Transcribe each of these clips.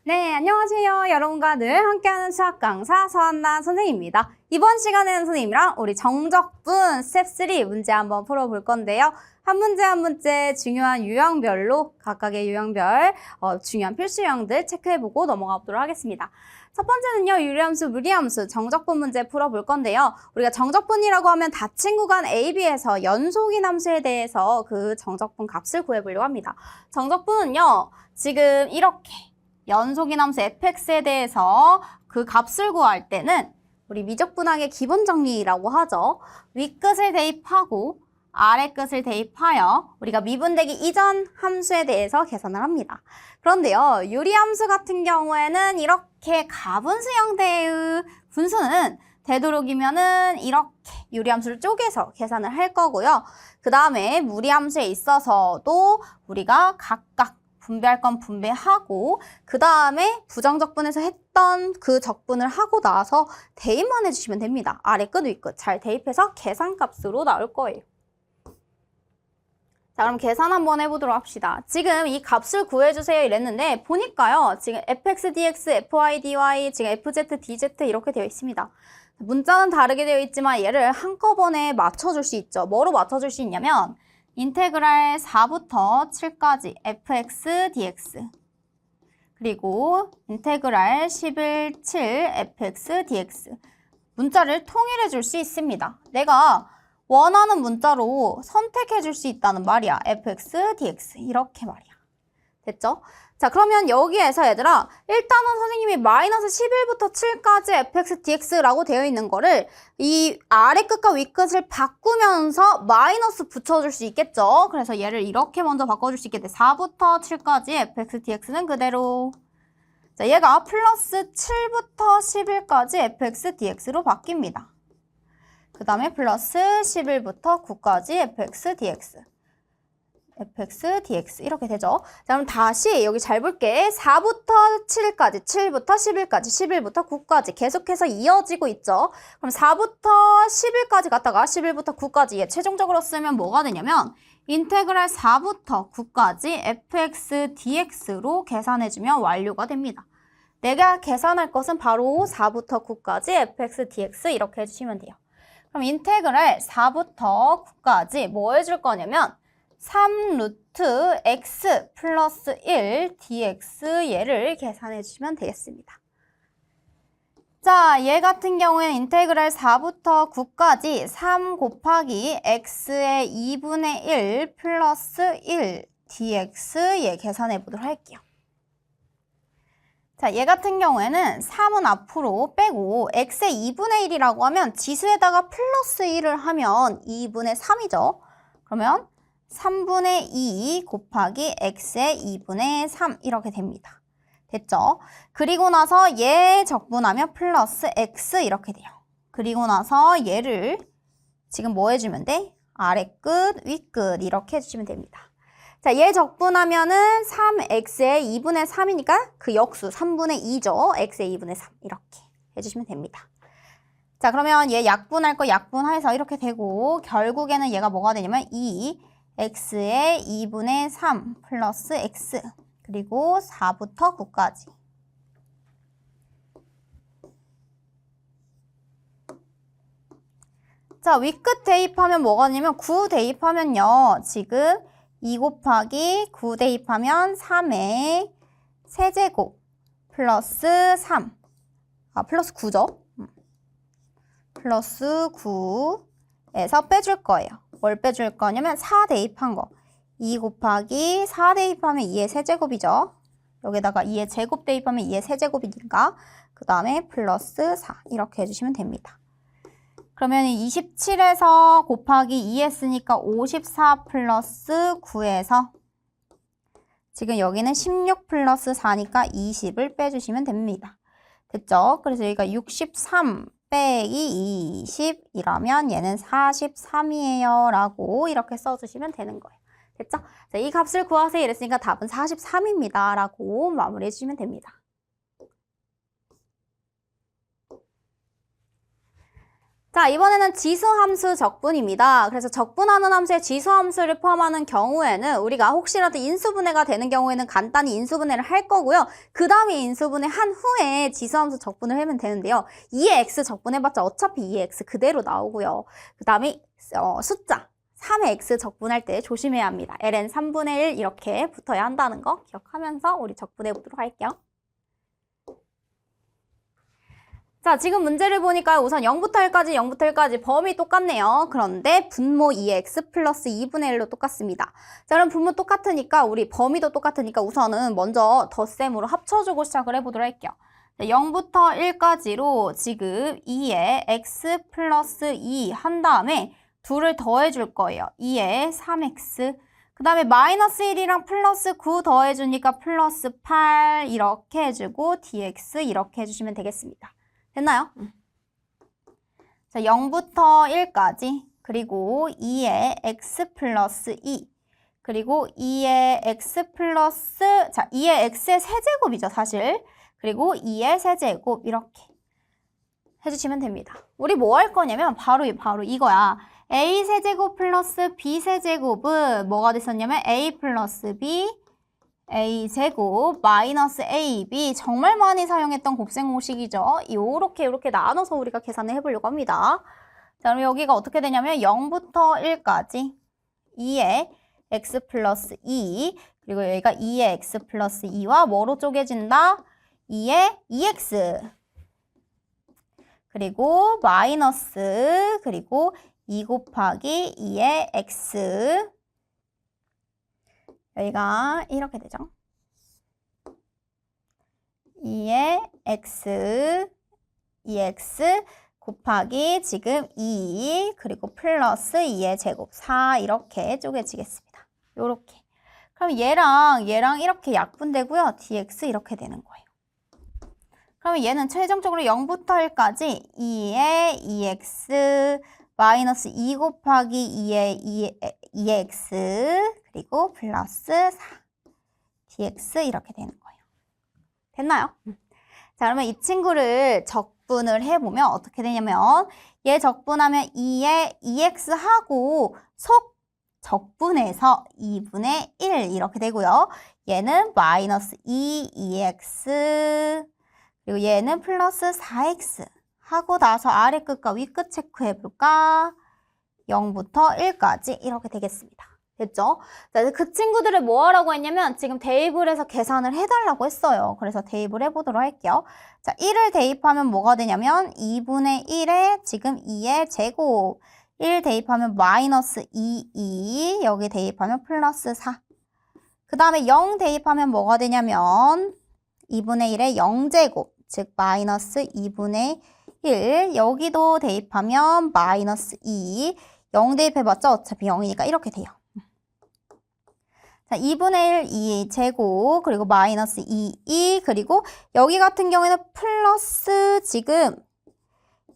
네, 안녕하세요. 여러분과 늘 함께하는 수학 강사 서한나 선생님입니다. 이번 시간에는 선생님이랑 우리 정적분 스텝 3 문제 한번 풀어볼 건데요. 한 문제 한 문제 중요한 유형별로 각각의 유형별 중요한 필수 유형들 체크해보고 넘어가 보도록 하겠습니다. 첫 번째는요, 유리함수, 무리함수, 정적분 문제 풀어볼 건데요. 우리가 정적분이라고 하면 닫힌 구간 A, B에서 연속인 함수에 대해서 그 정적분 값을 구해보려고 합니다. 정적분은요, 지금 이렇게 연속인 함수 fx에 대해서 그 값을 구할 때는 우리 미적분학의 기본 정리라고 하죠. 윗끝을 대입하고 아래끝을 대입하여 우리가 미분되기 이전 함수에 대해서 계산을 합니다. 그런데요, 유리함수 같은 경우에는 이렇게 가분수 형태의 분수는 되도록이면은 이렇게 유리함수를 쪼개서 계산을 할 거고요. 그 다음에 무리함수에 있어서도 우리가 각각 분배할 건 분배하고 그 다음에 부정적분에서 했던 그 적분을 하고 나서 대입만 해주시면 됩니다. 아래 끝, 위 끝 잘 대입해서 계산값으로 나올 거예요. 자, 그럼 계산 한번 해보도록 합시다. 지금 이 값을 구해주세요 이랬는데 보니까요. 지금 fx, dx, fy, dy, 지금 fz, dz 이렇게 되어 있습니다. 문자는 다르게 되어 있지만 얘를 한꺼번에 맞춰줄 수 있죠. 뭐로 맞춰줄 수 있냐면 인테그랄 4부터 7까지 fx, dx 그리고 인테그랄 11, 7 fx, dx 문자를 통일해 줄 수 있습니다. 내가 원하는 문자로 선택해 줄 수 있다는 말이야. fx, dx 이렇게 말이야. 됐죠? 자, 그러면 여기에서 얘들아 일단은 선생님이 마이너스 11부터 7까지 fx, dx라고 되어 있는 거를 이 아래 끝과 위 끝을 바꾸면서 마이너스 붙여줄 수 있겠죠? 그래서 얘를 이렇게 먼저 바꿔줄 수 있겠대. 4부터 7까지 fx, dx는 그대로. 자, 얘가 플러스 7부터 11까지 fx, dx로 바뀝니다. 그 다음에 플러스 11부터 9까지 fx, dx. fx, dx 이렇게 되죠. 자, 그럼 다시 여기 잘 볼게. 4부터 7까지, 7부터 11까지, 11부터 9까지 계속해서 이어지고 있죠. 그럼 4부터 11까지 갔다가 11부터 9까지 얘 최종적으로 쓰면 뭐가 되냐면 인테그랄 4부터 9까지 fx, dx로 계산해주면 완료가 됩니다. 내가 계산할 것은 바로 4부터 9까지 fx, dx 이렇게 해주시면 돼요. 그럼 인테그랄 4부터 9까지 뭐 해줄 거냐면 3 루트 x 플러스 1 dx 얘를 계산해 주시면 되겠습니다. 자, 얘 같은 경우에는 인테그랄 4부터 9까지 3 곱하기 x의 2분의 1 플러스 1 dx 얘 계산해 보도록 할게요. 자, 얘 같은 경우에는 3은 앞으로 빼고 x의 2분의 1이라고 하면 지수에다가 플러스 1을 하면 2분의 3이죠. 그러면 3분의 2 곱하기 x의 2분의 3 이렇게 됩니다. 됐죠? 그리고 나서 얘 적분하면 플러스 x 이렇게 돼요. 그리고 나서 얘를 지금 뭐 해주면 돼? 아래 끝, 위 끝 이렇게 해주시면 됩니다. 자, 얘 적분하면은 3x의 2분의 3이니까 그 역수 3분의 2죠. x의 2분의 3 이렇게 해주시면 됩니다. 자, 그러면 얘 약분할 거 약분해서 이렇게 되고 결국에는 얘가 뭐가 되냐면 2x의 2분의 3 플러스 x 그리고 4부터 9까지 자, 윗끝 대입하면 뭐가 되냐면 9 대입하면요 지금 2 곱하기 9 대입하면 3의 세제곱 플러스 3 플러스 9죠 플러스 9에서 빼줄 거예요. 뭘 빼줄 거냐면 4 대입한 거. 2 곱하기 4 대입하면 2의 세제곱이죠. 여기다가 2의 제곱 대입하면 2의 세제곱이니까 그 다음에 플러스 4 이렇게 해주시면 됩니다. 그러면 27에서 곱하기 2 했으니까 54 플러스 9에서 지금 여기는 16 플러스 4니까 20을 빼주시면 됩니다. 됐죠? 그래서 여기가 63 빼기 20이라면 얘는 43이에요 라고 이렇게 써주시면 되는 거예요. 됐죠? 자, 이 값을 구하세요 이랬으니까 답은 43입니다 라고 마무리해 주시면 됩니다. 자, 이번에는 지수함수 적분입니다. 그래서 적분하는 함수에 지수함수를 포함하는 경우에는 우리가 혹시라도 인수분해가 되는 경우에는 간단히 인수분해를 할 거고요. 그 다음에 인수분해 한 후에 지수함수 적분을 하면 되는데요. 2의 x 적분해봤자 어차피 2의 x 그대로 나오고요. 그 다음에 숫자 3의 x 적분할 때 조심해야 합니다. ln 3분의 1 이렇게 붙어야 한다는 거 기억하면서 우리 적분해 보도록 할게요. 자, 지금 문제를 보니까 우선 0부터 1까지, 0부터 1까지 범위 똑같네요. 그런데 분모 2x 플러스 2분의 1로 똑같습니다. 자, 그럼 분모 똑같으니까 우리 범위도 똑같으니까 우선은 먼저 덧셈으로 합쳐주고 시작을 해보도록 할게요. 자, 0부터 1까지로 지금 2에 x 플러스 2 한 다음에 2를 더해줄 거예요. 2에 3x 그 다음에 마이너스 1이랑 플러스 9 더해주니까 플러스 8 이렇게 해주고 dx 이렇게 해주시면 되겠습니다. 됐나요? 자, 0부터 1까지 그리고 2의 x 플러스 2 그리고 2의 x 플러스 자 2의 x의 세제곱이죠 사실. 그리고 2의 세제곱 이렇게 해주시면 됩니다. 우리 뭐 할 거냐면 바로 이거야. a 세제곱 플러스 b 세제곱은 뭐가 됐었냐면 a 플러스 b a제곱 마이너스 ab 정말 많이 사용했던 곱셈 공식이죠. 요렇게 나눠서 우리가 계산을 해보려고 합니다. 자, 그럼 여기가 어떻게 되냐면 0부터 1까지 2의 x 플러스 2 그리고 여기가 2의 x 플러스 2와 뭐로 쪼개진다? 2의 2x 그리고 마이너스 그리고 2 곱하기 2의 x 여기가 이렇게 되죠. 2의 x, 2x 곱하기 지금 2 그리고 플러스 2의 제곱 4 이렇게 쪼개지겠습니다. 요렇게. 그럼 얘랑 이렇게 약분되고요. dx 이렇게 되는 거예요. 그러면 얘는 최종적으로 0부터 1까지 2의 2x 마이너스 2 곱하기 2의 2x 그리고 플러스 4 dx 이렇게 되는 거예요. 됐나요? 자, 그러면 이 친구를 적분을 해보면 어떻게 되냐면 얘 적분하면 2의 2x하고 속 적분해서 2분의 1 이렇게 되고요. 얘는 마이너스 2x 그리고 얘는 플러스 4x 하고 나서 아래 끝과 위 끝 체크해볼까? 0부터 1까지 이렇게 되겠습니다. 됐죠? 자, 그 친구들을 뭐 하라고 했냐면 지금 대입을 해서 계산을 해달라고 했어요. 그래서 대입을 해보도록 할게요. 자, 1을 대입하면 뭐가 되냐면 2분의 1에 지금 2의 제곱 1 대입하면 마이너스 2 여기 대입하면 플러스 4 그 다음에 0 대입하면 뭐가 되냐면 2분의 1에 0제곱 즉 마이너스 2분의 1 여기도 대입하면 마이너스 2 0 대입해봤자 어차피 0이니까 이렇게 돼요. 자, 2분의 1 2제곱 그리고 마이너스 2 그리고 여기 같은 경우에는 플러스 지금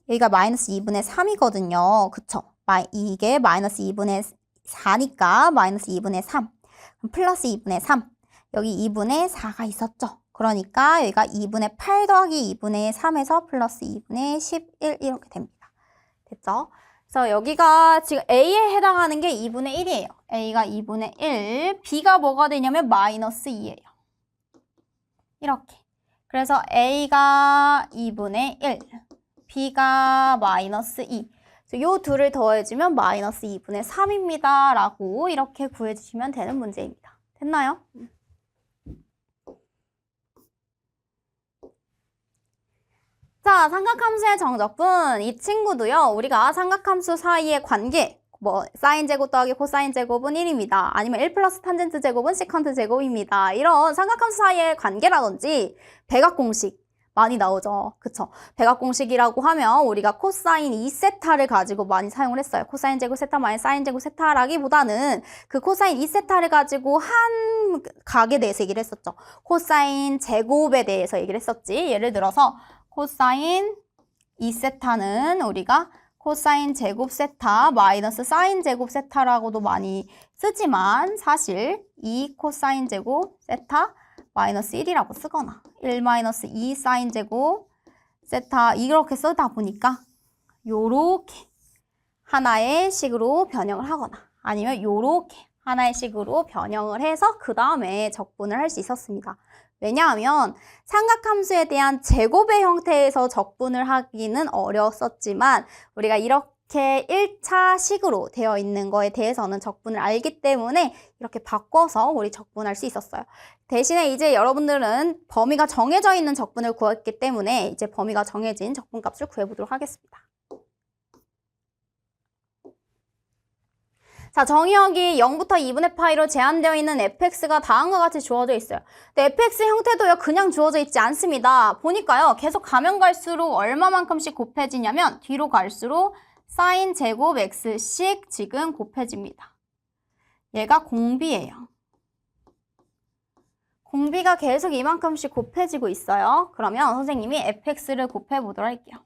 여기가 마이너스 2분의 3이거든요. 그쵸? 이게 마이너스 2분의 4니까 마이너스 2분의 3 그럼 플러스 2분의 3 여기 2분의 4가 있었죠. 그러니까 여기가 2분의 8 더하기 2분의 3에서 플러스 2분의 11 이렇게 됩니다. 됐죠? 그래서 여기가 지금 A에 해당하는 게 2분의 1이에요. A가 2분의 1, B가 뭐가 되냐면 마이너스 2예요. 이렇게. 그래서 A가 2분의 1, B가 마이너스 2. 요 둘을 더해주면 마이너스 2분의 3입니다. 라고 이렇게 구해주시면 되는 문제입니다. 됐나요? 자, 삼각함수의 정적분. 이 친구도요, 우리가 삼각함수 사이의 관계, 뭐 사인 제곱 더하기 코사인 제곱은 1입니다. 아니면 1 플러스 탄젠트 제곱은 시컨트 제곱입니다. 이런 삼각함수 사이의 관계라든지 백악공식 많이 나오죠. 그쵸? 백악공식이라고 하면 우리가 코사인 2세타를 가지고 많이 사용을 했어요. 코사인 제곱 세타 마이너스 사인 제곱 세타라기보다는 그 코사인 2세타를 가지고 한 각에 대해서 얘기를 했었죠. 코사인 제곱에 대해서 얘기를 했었지. 예를 들어서 코사인 2세타는 우리가 코사인 제곱 세타 마이너스 사인 제곱 세타라고도 많이 쓰지만 사실 2 코사인 제곱 세타 마이너스 1이라고 쓰거나 1 마이너스 2 사인 제곱 세타 이렇게 쓰다 보니까 요렇게 하나의 식으로 변형을 하거나 아니면 요렇게 하나의 식으로 변형을 해서 그 다음에 적분을 할 수 있었습니다. 왜냐하면 삼각함수에 대한 제곱의 형태에서 적분을 하기는 어려웠었지만 우리가 이렇게 1차 식으로 되어 있는 거에 대해서는 적분을 알기 때문에 이렇게 바꿔서 우리 적분할 수 있었어요. 대신에 이제 여러분들은 범위가 정해져 있는 적분을 구했기 때문에 이제 범위가 정해진 적분값을 구해보도록 하겠습니다. 자, 정의역이 0부터 2분의 파이로 제한되어 있는 fx가 다음과 같이 주어져 있어요. 근데 fx 형태도요, 그냥 주어져 있지 않습니다. 보니까요, 계속 가면 갈수록 얼마만큼씩 곱해지냐면 뒤로 갈수록 사인 제곱 x씩 지금 곱해집니다. 얘가 공비예요. 공비가 계속 이만큼씩 곱해지고 있어요. 그러면 선생님이 fx를 곱해보도록 할게요.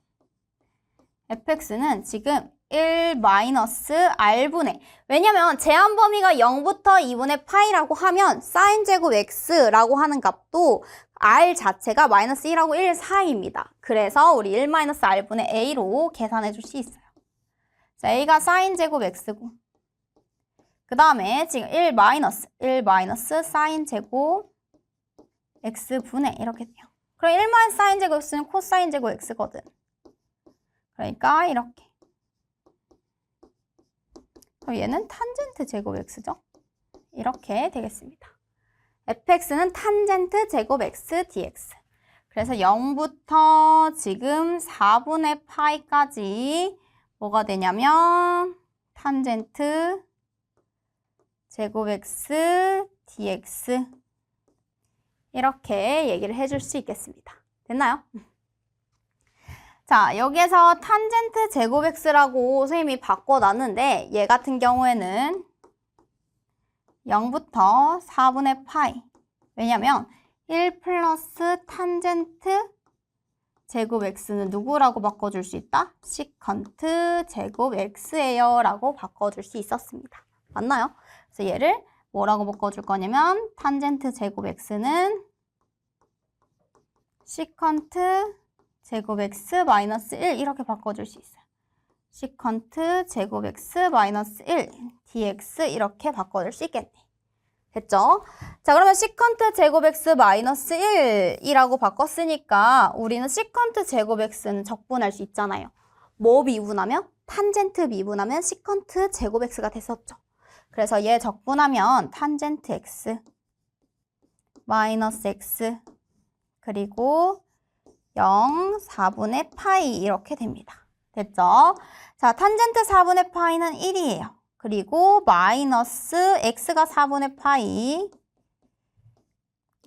fx는 지금 1 마이너스 r분의, 왜냐면 제한 범위가 0부터 2분의 파이라고 하면 사인 제곱 x라고 하는 값도 r 자체가 마이너스 1하고 1 사이입니다. 그래서 우리 1 마이너스 r분의 a로 계산해 줄 수 있어요. 자, a가 사인 제곱 x고 그 다음에 지금 1 마이너스 사인 제곱 x분의 이렇게 돼요. 그럼 1 마이너스 사인 제곱 x는 코사인 제곱 x거든. 그러니까 이렇게. 그럼 얘는 탄젠트 제곱 x죠? 이렇게 되겠습니다. fx는 탄젠트 제곱 x dx. 그래서 0부터 지금 4분의 파이까지 뭐가 되냐면 탄젠트 제곱 x dx 이렇게 얘기를 해줄 수 있겠습니다. 됐나요? 자, 여기에서 탄젠트 제곱 x라고 선생님이 바꿔놨는데 얘 같은 경우에는 0부터 4분의 파이. 왜냐면 1 플러스 탄젠트 제곱 x는 누구라고 바꿔줄 수 있다? 시컨트 제곱 x예요 라고 바꿔줄 수 있었습니다. 맞나요? 그래서 얘를 뭐라고 바꿔줄 거냐면 탄젠트 제곱 x는 시컨트 제곱 x 마이너스 1 이렇게 바꿔줄 수 있어요. 시컨트 제곱 x 마이너스 1 dx 이렇게 바꿔줄 수 있겠네. 됐죠? 자, 그러면 시컨트 제곱 x 마이너스 1이라고 바꿨으니까 우리는 시컨트 제곱 x는 적분할 수 있잖아요. 뭐 미분하면? 탄젠트 미분하면 시컨트 제곱 x가 됐었죠. 그래서 얘 적분하면 탄젠트 x 마이너스 x 그리고 0, 4분의 파이 이렇게 됩니다. 됐죠? 자, 탄젠트 4분의 파이는 1이에요. 그리고 마이너스 x가 4분의 파이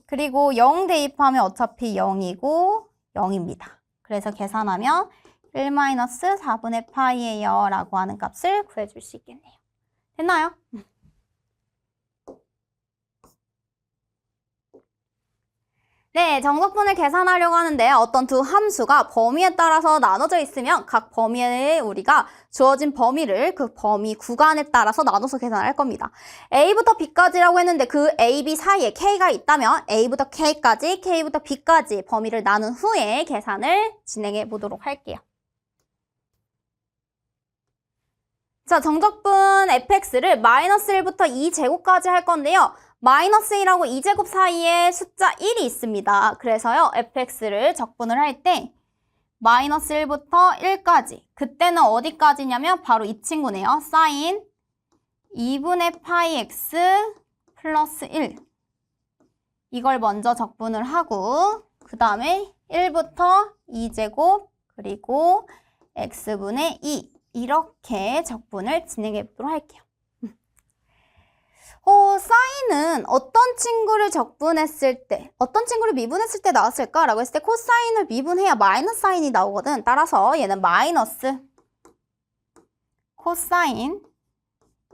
그리고 0 대입하면 어차피 0이고 0입니다. 그래서 계산하면 1 마이너스 4분의 파이예요 라고 하는 값을 구해줄 수 있겠네요. 됐나요? 네, 정석분을 계산하려고 하는데 어떤 두 함수가 범위에 따라서 나눠져 있으면 각 범위에 우리가 주어진 범위를 그 범위 구간에 따라서 나눠서 계산할 겁니다. A부터 B까지라고 했는데 그 A, B 사이에 K가 있다면 A부터 K까지, K부터 B까지 범위를 나눈 후에 계산을 진행해 보도록 할게요. 자, 정적분 fx를 마이너스 1부터 2제곱까지 할 건데요. 마이너스 1하고 2제곱 사이에 숫자 1이 있습니다. 그래서요, fx를 적분을 할 때 마이너스 1부터 1까지. 그때는 어디까지냐면 바로 이 친구네요. 사인 2분의 파이 x 플러스 1. 이걸 먼저 적분을 하고 그 다음에 1부터 2제곱 그리고 x분의 2. 이렇게 적분을 진행해 보도록 할게요. 사인은 어떤 친구를 적분했을 때, 어떤 친구를 미분했을 때 나왔을까라고 했을 때 코사인을 미분해야 마이너스 사인이 나오거든. 따라서 얘는 마이너스 코사인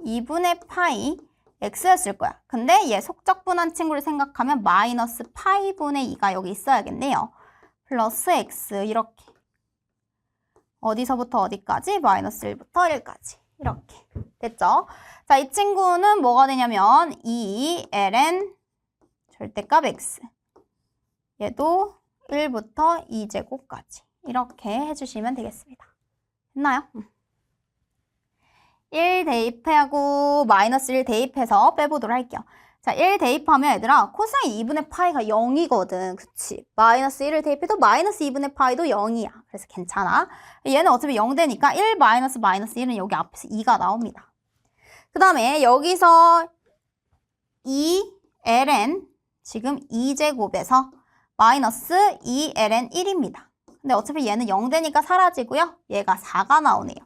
2분의 파이 x였을 거야. 근데 얘 속적분한 친구를 생각하면 마이너스 파이분의 2가 여기 있어야겠네요. 플러스 x 이렇게. 어디서부터 어디까지? 마이너스 1부터 1까지. 이렇게. 됐죠? 자, 이 친구는 뭐가 되냐면 2ln 절대값 x. 얘도 1부터 2제곱까지. 이렇게 해주시면 되겠습니다. 했나요? 1 대입하고 마이너스 1 대입해서 빼보도록 할게요. 자, 1 대입하면 얘들아 코사인 2분의 파이가 0이거든. 그치? 마이너스 1을 대입해도 마이너스 2분의 파이도 0이야. 그래서 괜찮아. 얘는 어차피 0 되니까 1 마이너스 1은 여기 앞에서 2가 나옵니다. 그 다음에 여기서 2ln 지금 2제곱에서 마이너스 2ln 1입니다. 근데 어차피 얘는 0 되니까 사라지고요. 얘가 4가 나오네요.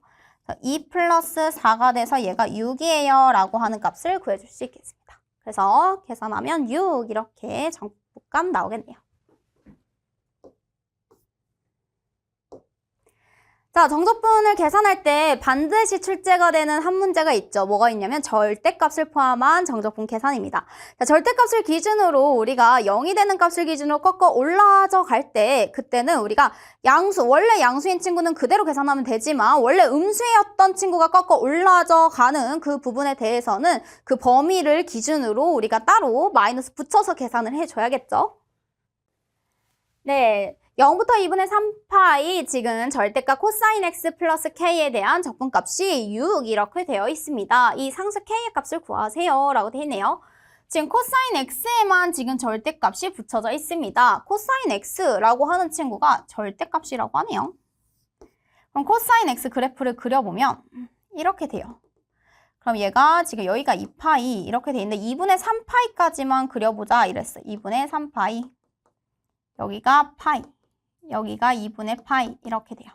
2 플러스 4가 돼서 얘가 6이에요 라고 하는 값을 구해줄 수 있겠습니다. 그래서 계산하면 6 이렇게 정복감 나오겠네요. 자, 정적분을 계산할 때 반드시 출제가 되는 한 문제가 있죠. 뭐가 있냐면 절대값을 포함한 정적분 계산입니다. 자, 절대값을 기준으로 우리가 0이 되는 값을 기준으로 꺾어 올라져 갈 때 그때는 우리가 원래 양수인 친구는 그대로 계산하면 되지만 원래 음수였던 친구가 꺾어 올라져 가는 그 부분에 대해서는 그 범위를 기준으로 우리가 따로 마이너스 붙여서 계산을 해줘야겠죠. 네. 0부터 2분의 3파이 지금 절대값 코사인 x 플러스 k에 대한 적분값이 6 이렇게 되어 있습니다. 이 상수 k의 값을 구하세요 라고 되어 있네요. 지금 코사인 x에만 지금 절대값이 붙여져 있습니다. 코사인 x라고 하는 친구가 절대값이라고 하네요. 그럼 코사인 x 그래프를 그려보면 이렇게 돼요. 그럼 얘가 지금 여기가 2파이 이렇게 돼 있는데 2분의 3파이까지만 그려보자 이랬어. 2분의 3파이 여기가 파이 여기가 2분의 파이 이렇게 돼요.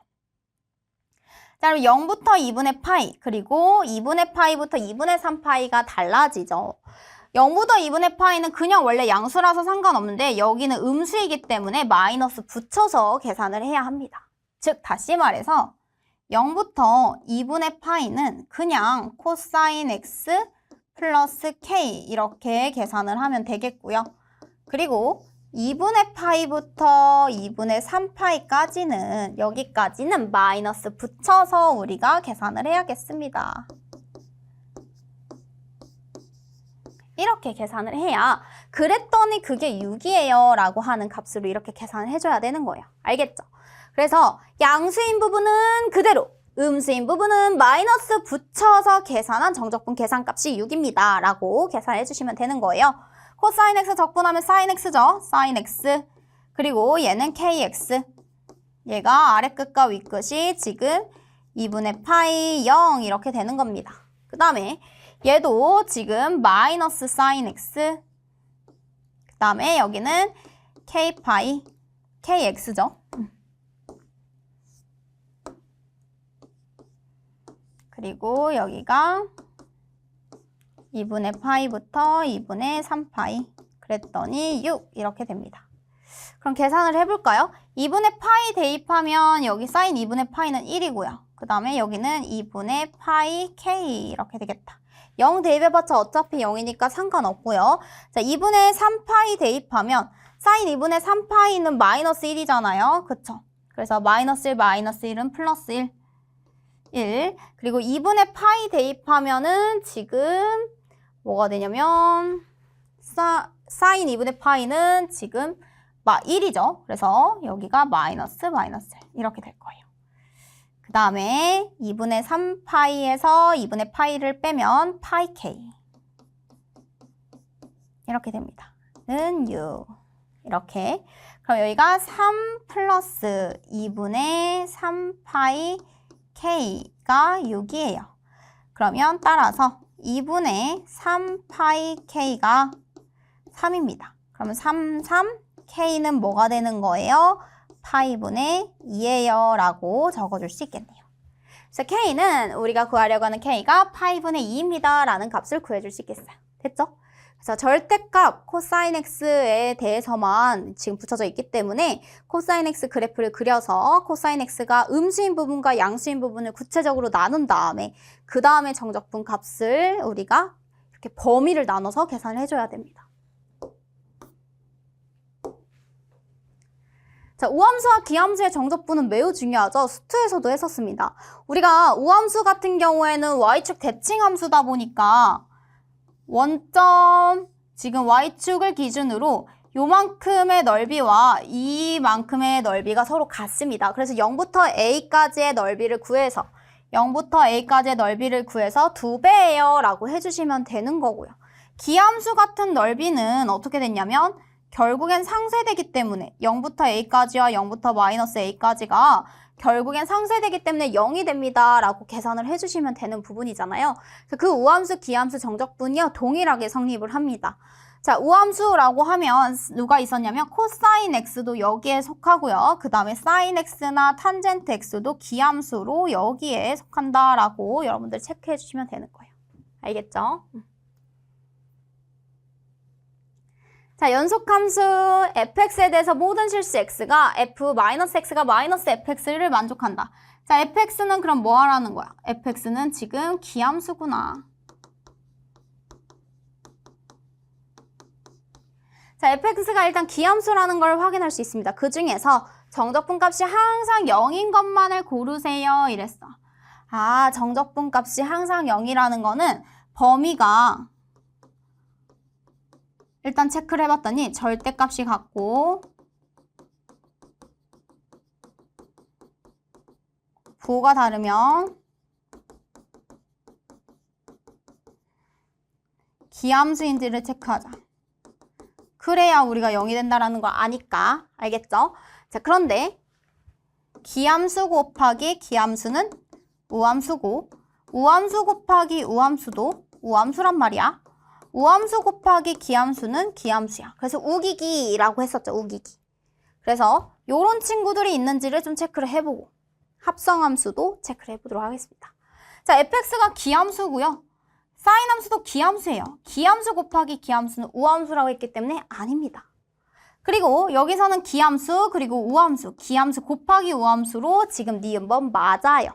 자, 그럼 0부터 2분의 파이 그리고 2분의 파이부터 2분의 3파이가 달라지죠. 0부터 2분의 파이는 그냥 원래 양수라서 상관없는데 여기는 음수이기 때문에 마이너스 붙여서 계산을 해야 합니다. 즉 다시 말해서 0부터 2분의 파이는 그냥 코사인 x 플러스 k 이렇게 계산을 하면 되겠고요. 그리고 2분의 파이부터 2분의 3파이까지는 여기까지는 마이너스 붙여서 우리가 계산을 해야겠습니다. 이렇게 계산을 해야 그랬더니 그게 6이에요 라고 하는 값으로 이렇게 계산을 해줘야 되는 거예요. 알겠죠? 그래서 양수인 부분은 그대로 음수인 부분은 마이너스 붙여서 계산한 정적분 계산값이 6입니다 라고 계산해 주시면 되는 거예요. 코사인 x 적분하면 사인 x죠. 사인 x. 그리고 얘는 kx. 얘가 아래끝과 윗끝이 지금 2분의 파이 0 이렇게 되는 겁니다. 그 다음에 얘도 지금 마이너스 사인 x. 그 다음에 여기는 k파이, kx죠. 그리고 여기가 2분의 파이부터 2분의 3파이 그랬더니 6 이렇게 됩니다. 그럼 계산을 해볼까요? 2분의 파이 대입하면 여기 사인 2분의 파이는 1이고요. 그 다음에 여기는 2분의 파이 k 이렇게 되겠다. 0 대입해봤자 어차피 0이니까 상관없고요. 자, 2분의 3파이 대입하면 사인 2분의 3파이는 마이너스 1이잖아요. 그쵸? 그래서 마이너스 1, 마이너스 1은 플러스 1. 그리고 2분의 파이 대입하면은 지금 뭐가 되냐면 사인 2분의 파이는 지금 1이죠. 그래서 여기가 마이너스 1 이렇게 될 거예요. 그 다음에 2분의 3파이에서 2분의 파이를 빼면 파이 k 이렇게 됩니다. 는 6 이렇게. 그럼 여기가 3 플러스 2분의 3파이 k가 6이에요. 그러면 따라서 2분의 3파이 k가 3입니다. 그러면 k는 뭐가 되는 거예요? 파이분의 2예요 라고 적어줄 수 있겠네요. 그래서 k는 우리가 구하려고 하는 k가 파이분의 2입니다 라는 값을 구해줄 수 있겠어요. 됐죠? 그래서 절대값 코사인 x에 대해서만 지금 붙여져 있기 때문에 코사인 x 그래프를 그려서 코사인 x가 음수인 부분과 양수인 부분을 구체적으로 나눈 다음에 그 다음에 정적분 값을 우리가 이렇게 범위를 나눠서 계산을 해줘야 됩니다. 자, 우함수와 기함수의 정적분은 매우 중요하죠. 수투에서도 했었습니다. 우리가 우함수 같은 경우에는 y축 대칭함수다 보니까 원점 지금 y축을 기준으로 요만큼의 넓이와 이만큼의 넓이가 서로 같습니다. 그래서 0부터 a까지의 넓이를 구해서 0부터 a까지의 넓이를 구해서 2배예요 라고 해주시면 되는 거고요. 기함수 같은 넓이는 어떻게 됐냐면 결국엔 상쇄되기 때문에 0부터 a까지와 0부터 마이너스 a까지가 결국엔 상쇄되기 때문에 0이 됩니다 라고 계산을 해주시면 되는 부분이잖아요. 그 우함수, 기함수, 정적분이요 동일하게 성립을 합니다. 자, 우함수라고 하면 누가 있었냐면 코사인 x도 여기에 속하고요. 그 다음에 사인 x나 탄젠트 x도 기함수로 여기에 속한다라고 여러분들 체크해 주시면 되는 거예요. 알겠죠? 자, 연속함수 fx에 대해서 모든 실수 x가 f-x가 마이너스 fx를 만족한다. 자, fx는 그럼 뭐 하라는 거야? fx는 지금 기함수구나. 자, fx가 일단 기함수라는 걸 확인할 수 있습니다. 그 중에서 정적분 값이 항상 0인 것만을 고르세요 이랬어. 아, 정적분 값이 항상 0이라는 거는 범위가 일단 체크를 해봤더니 절대값이 같고 부호가 다르면 기함수인지를 체크하자. 그래야 우리가 0이 된다라는 걸 아니까. 알겠죠? 자, 그런데 기함수 곱하기 기함수는 우함수고 우함수 곱하기 우함수도 우함수란 말이야. 우함수 곱하기 기함수는 기함수야. 그래서 우기기라고 했었죠. 우기기. 그래서 요런 친구들이 있는지를 좀 체크를 해보고 합성함수도 체크를 해보도록 하겠습니다. 자, fx가 기함수고요. 사인 함수도 기함수예요. 기함수 곱하기 기함수는 우함수라고 했기 때문에 아닙니다. 그리고 여기서는 기함수 그리고 우함수, 기함수 곱하기 우함수로 지금 니은번 맞아요.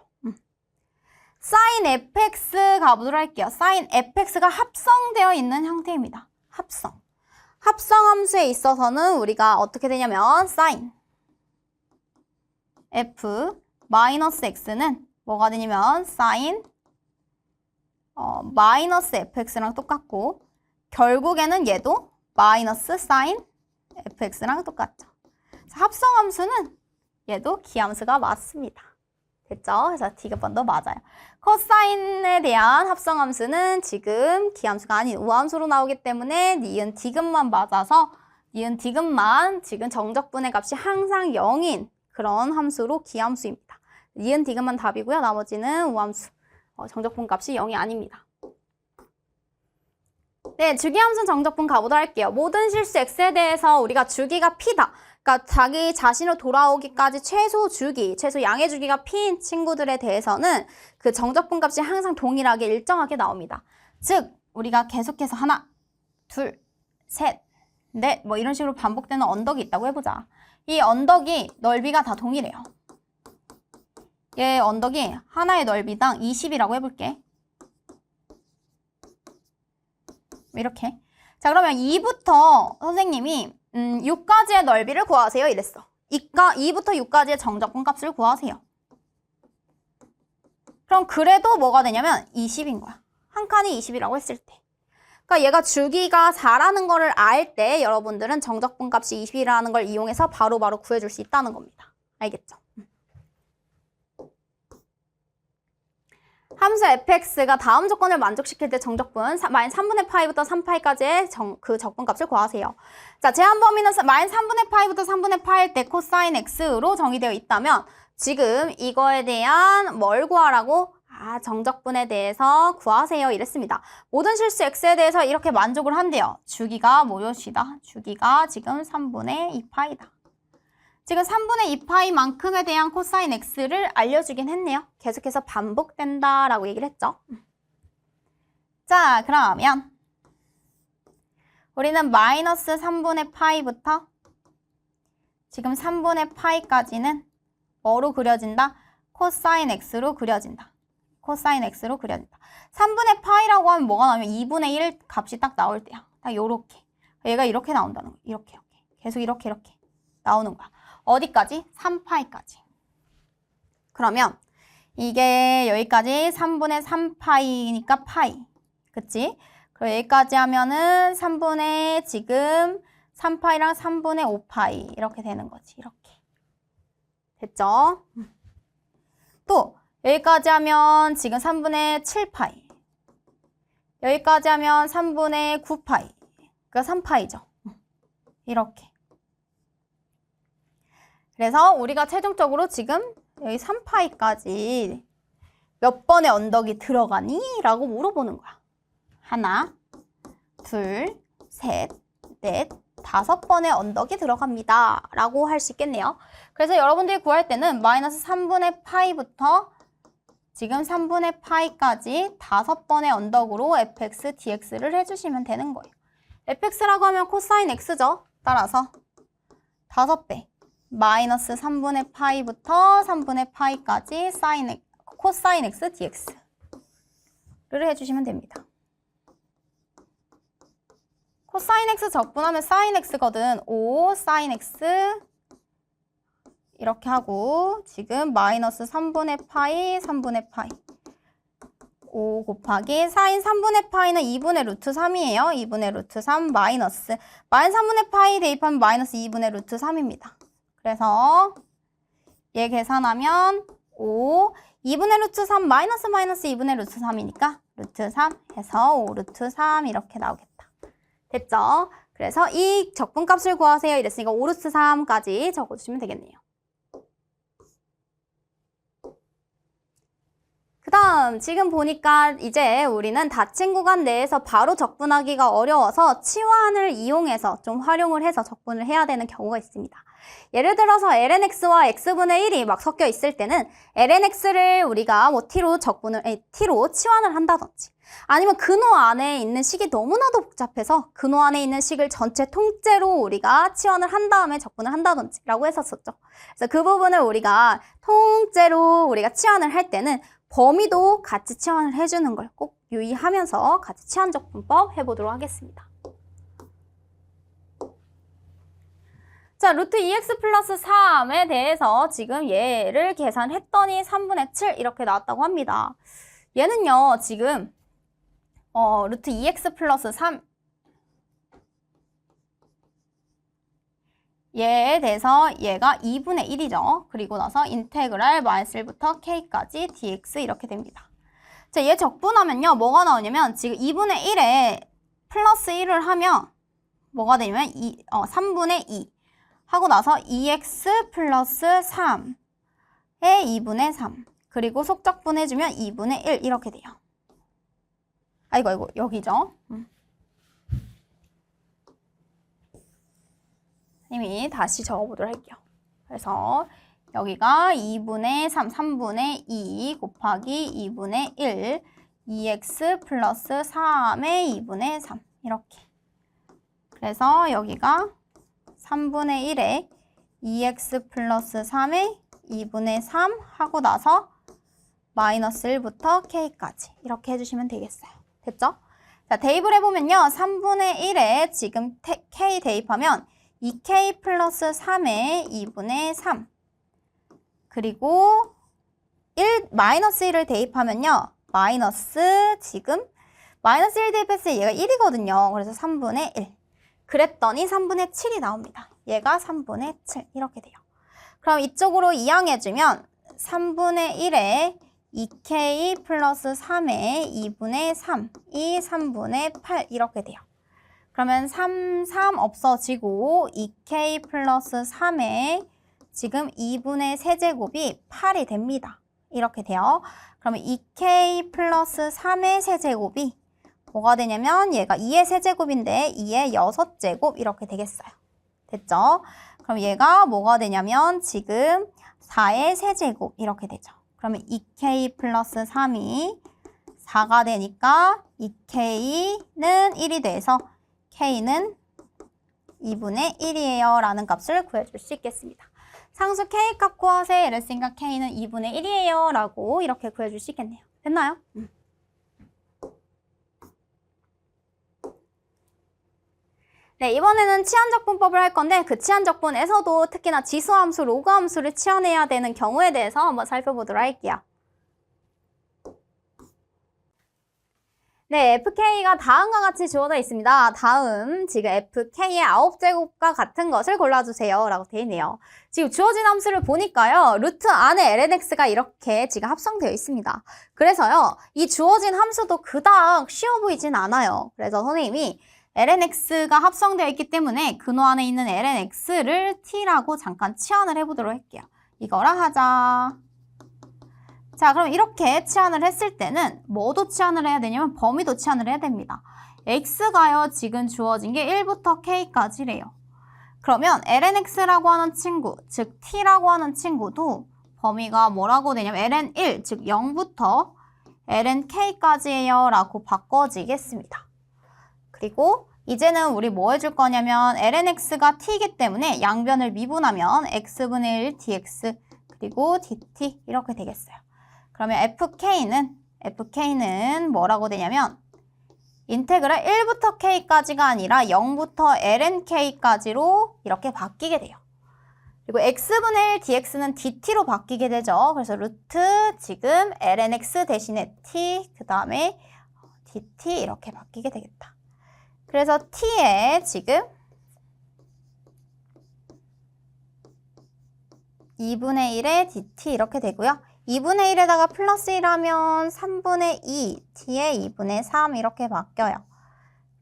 사인 fx 가보도록 할게요. 사인 fx가 합성되어 있는 형태입니다. 합성. 합성함수에 있어서는 우리가 어떻게 되냐면 사인 f 마이너스 x는 뭐가 되냐면 사인 마이너스 fx랑 똑같고 결국에는 얘도 마이너스 사인 fx랑 똑같죠. 합성함수는 얘도 기함수가 맞습니다. 됐죠? 그래서 디귿번도 맞아요. 코사인에 대한 합성함수는 지금 기함수가 아닌 우함수로 나오기 때문에 니은 디귿만 맞아서 니은 디귿만 지금 정적분의 값이 항상 0인 그런 함수로 기함수입니다. 니은 디귿만 답이고요. 나머지는 우함수. 정적분 값이 0이 아닙니다. 네, 주기함수 정적분 가보도록 할게요. 모든 실수 x에 대해서 우리가 주기가 p다. 그러니까 자기 자신으로 돌아오기까지 최소 주기, 최소 양의 주기가 p인 친구들에 대해서는 그 정적분 값이 항상 동일하게 일정하게 나옵니다. 즉, 우리가 계속해서 하나, 둘, 셋, 넷 뭐 이런 식으로 반복되는 언덕이 있다고 해보자. 이 언덕이 넓이가 다 동일해요. 얘 언덕이 하나의 넓이당 20이라고 해볼게. 이렇게. 자, 그러면 2부터 선생님이 6까지의 넓이를 구하세요 이랬어. 2부터 6까지의 정적분 값을 구하세요. 그럼 그래도 뭐가 되냐면 20인 거야. 한 칸이 20이라고 했을 때. 그러니까 얘가 주기가 4라는 거를 알 때 여러분들은 정적분 값이 20이라는 걸 이용해서 바로바로 구해줄 수 있다는 겁니다. 알겠죠? 함수 fx가 다음 조건을 만족시킬 때 정적분 마이너스 3분의 파이부터 3파이까지의 그 적분값을 구하세요. 자, 제한 범위는 마이너스 3분의 파이부터 3분의 파일 때 코사인 x로 정의되어 있다면 지금 이거에 대한 뭘 구하라고? 정적분에 대해서 구하세요 이랬습니다. 모든 실수 x에 대해서 이렇게 만족을 한대요. 주기가 무엇이다? 주기가 지금 3분의 2파이다. 지금 3분의 2파이만큼에 대한 코사인 x를 알려주긴 했네요. 계속해서 반복된다라고 얘기를 했죠. 자, 그러면 우리는 마이너스 3분의 파이부터 지금 3분의 파이까지는 뭐로 그려진다? 코사인 x로 그려진다. 코사인 x로 그려진다. 3분의 파이라고 하면 뭐가 나오면 2분의 1 값이 딱 나올 때야. 딱 요렇게. 얘가 이렇게 나온다는 거야. 이렇게. 계속 이렇게 나오는 거야. 어디까지? 3파이까지. 그러면 이게 여기까지 3분의 3파이니까 파이. 그치? 그리고 여기까지 하면은 3분의 지금 3파이랑 3분의 5파이 이렇게 되는 거지. 이렇게. 됐죠? 또 여기까지 하면 지금 3분의 7파이. 여기까지 하면 3분의 9파이. 그러니까 3파이죠. 이렇게. 그래서 우리가 최종적으로 지금 여기 3파이까지 몇 번의 언덕이 들어가니? 라고 물어보는 거야. 하나, 둘, 셋, 넷, 5번의 언덕이 들어갑니다. 라고 할 수 있겠네요. 그래서 여러분들이 구할 때는 마이너스 3분의 파이부터 지금 3분의 파이까지 5번의 언덕으로 fx, dx를 해주시면 되는 거예요. fx라고 하면 코사인 x죠. 따라서 5배 마이너스 3분의 파이부터 3분의 파이까지 코사인 x, dx를 해주시면 됩니다. 코사인 x 적분하면 사인 x거든. 5 사인 x 이렇게 하고 지금 마이너스 3분의 파이, 3분의 파이 5 곱하기 사인 3분의 파이는 2분의 루트 3이에요. 2분의 루트 3 마이너스 3분의 파이 대입하면 마이너스 2분의 루트 3입니다. 그래서 얘 계산하면 5 2분의 루트 3 마이너스 2분의 루트 3이니까 루트 3 해서 5 루트 3 이렇게 나오겠다. 됐죠? 그래서 이 적분값을 구하세요. 이랬으니까 5 루트 3까지 적어주시면 되겠네요. 그 다음 지금 보니까 이제 우리는 닫힌 구간 내에서 바로 적분하기가 어려워서 치환을 이용해서 좀 활용을 해서 적분을 해야 되는 경우가 있습니다. 예를 들어서 lnx와 x분의 1이 막 섞여 있을 때는 lnx를 우리가 뭐 t로 치환을 한다든지 아니면 근호 안에 있는 식이 너무나도 복잡해서 근호 안에 있는 식을 전체 통째로 우리가 치환을 한 다음에 적분을 한다든지 라고 했었었죠. 그래서 그 부분을 우리가 통째로 우리가 치환을 할 때는 범위도 같이 치환을 해주는 걸 꼭 유의하면서 같이 치환적분법 해보도록 하겠습니다. 자, 루트 2x 플러스 3에 대해서 지금 얘를 계산했더니 3분의 7 이렇게 나왔다고 합니다. 얘는요, 지금 루트 2x 플러스 3 얘에 대해서 얘가 2분의 1이죠. 그리고 나서 인테그랄 마이너스 1부터 k까지 dx 이렇게 됩니다. 자, 얘 적분하면요. 뭐가 나오냐면 지금 2분의 1에 플러스 1을 하면 뭐가 되냐면 3분의 2 하고 나서 2x 플러스 3에 2분의 3 그리고 속적분 해주면 2분의 1 이렇게 돼요. 아이고 여기죠. 선생님이 다시 적어보도록 할게요. 그래서 여기가 2분의 3, 3분의 2 곱하기 2분의 1 2x 플러스 3의 2분의 3 이렇게. 그래서 여기가 3분의 1에 2x 플러스 3의 2분의 3 하고 나서 마이너스 1부터 k까지 이렇게 해주시면 되겠어요. 됐죠? 자, 대입을 해보면요. 3분의 1에 지금 k 대입하면 2k 플러스 3의 2분의 3 그리고 마이너스 1을 대입하면요. 지금 마이너스 1 대입했을 때 얘가 1이거든요. 그래서 3분의 1 그랬더니 3분의 7이 나옵니다. 얘가 3분의 7 이렇게 돼요. 그럼 이쪽으로 이항해주면 3분의 1에 2k 플러스 3의 2분의 3이 3분의 8 이렇게 돼요. 그러면 3 없어지고 2k 플러스 3의 지금 2분의 세제곱이 8이 됩니다. 이렇게 돼요. 그러면 2k 플러스 3의 세제곱이 뭐가 되냐면 얘가 2의 세제곱인데 2의 6제곱 이렇게 되겠어요. 됐죠? 그럼 얘가 뭐가 되냐면 지금 4의 세제곱 이렇게 되죠. 그러면 2k 플러스 3이 4가 되니까 2k는 1이 돼서 k는 2분의 1이에요 라는 값을 구해줄 수 있겠습니다. 상수 k 값 구하세요 이랬으니까 k는 2분의 1이에요 라고 이렇게 구해줄 수 있겠네요. 됐나요? 네, 이번에는 치환적분법을 할 건데 그 치환적분에서도 특히나 지수함수, 로그함수를 치환해야 되는 경우에 대해서 한번 살펴보도록 할게요. 네, fk가 다음과 같이 주어져 있습니다. 다음 지금 fk의 9제곱과 같은 것을 골라주세요 라고 되어 있네요. 지금 주어진 함수를 보니까요. 루트 안에 lnx가 이렇게 지금 합성되어 있습니다. 그래서요. 이 주어진 함수도 그닥 쉬워 보이진 않아요. 그래서 선생님이 lnx가 합성되어 있기 때문에 근호 안에 있는 lnx를 t라고 잠깐 치환을 해보도록 할게요. 이거라 하자. 자, 그럼 이렇게 치환을 했을 때는 뭐도 치환을 해야 되냐면 범위도 치환을 해야 됩니다. x가요, 지금 주어진 게 1부터 k까지래요. 그러면 lnx라고 하는 친구, 즉 t라고 하는 친구도 범위가 뭐라고 되냐면 ln1, 즉 0부터 lnk까지예요 라고 바꿔지겠습니다. 그리고 이제는 우리 뭐 해줄 거냐면 lnx가 t이기 때문에 양변을 미분하면 x분의 1 dx 그리고 dt 이렇게 되겠어요. 그러면 fk는 뭐라고 되냐면 인테그랄 1부터 k까지가 아니라 0부터 lnk까지로 이렇게 바뀌게 돼요. 그리고 x분의 1 dx는 dt로 바뀌게 되죠. 그래서 루트 지금 lnx 대신에 t 그 다음에 dt 이렇게 바뀌게 되겠다. 그래서 t에 지금 2분의 1에 dt 이렇게 되고요. 2분의 1에다가 플러스 1하면 3분의 2, t에 2분의 3 이렇게 바뀌어요.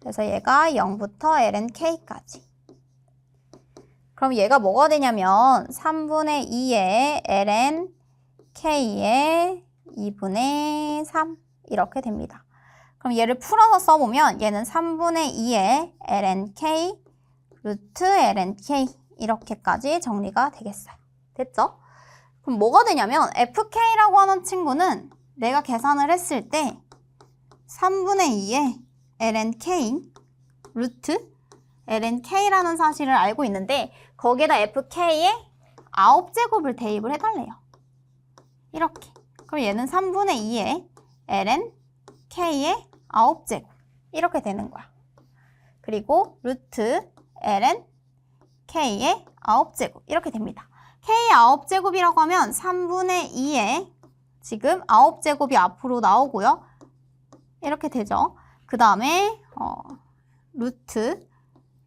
그래서 얘가 0부터 lnk까지. 그럼 얘가 뭐가 되냐면 3분의 2에 lnk에 2분의 3 이렇게 됩니다. 그럼 얘를 풀어서 써보면 얘는 3분의 2에 lnk 루트 lnk 이렇게까지 정리가 되겠어요. 됐죠? 그럼 뭐가 되냐면 fk라고 하는 친구는 내가 계산을 했을 때 3분의 2에 lnk 루트 lnk라는 사실을 알고 있는데 거기에다 fk의 9제곱을 대입을 해달래요. 이렇게. 그럼 얘는 3분의 2에 lnk의 9제곱 이렇게 되는 거야. 그리고 루트 lnk의 9제곱 이렇게 됩니다. k의 9제곱이라고 하면 3분의 2에 지금 9제곱이 앞으로 나오고요. 이렇게 되죠. 그 다음에 루트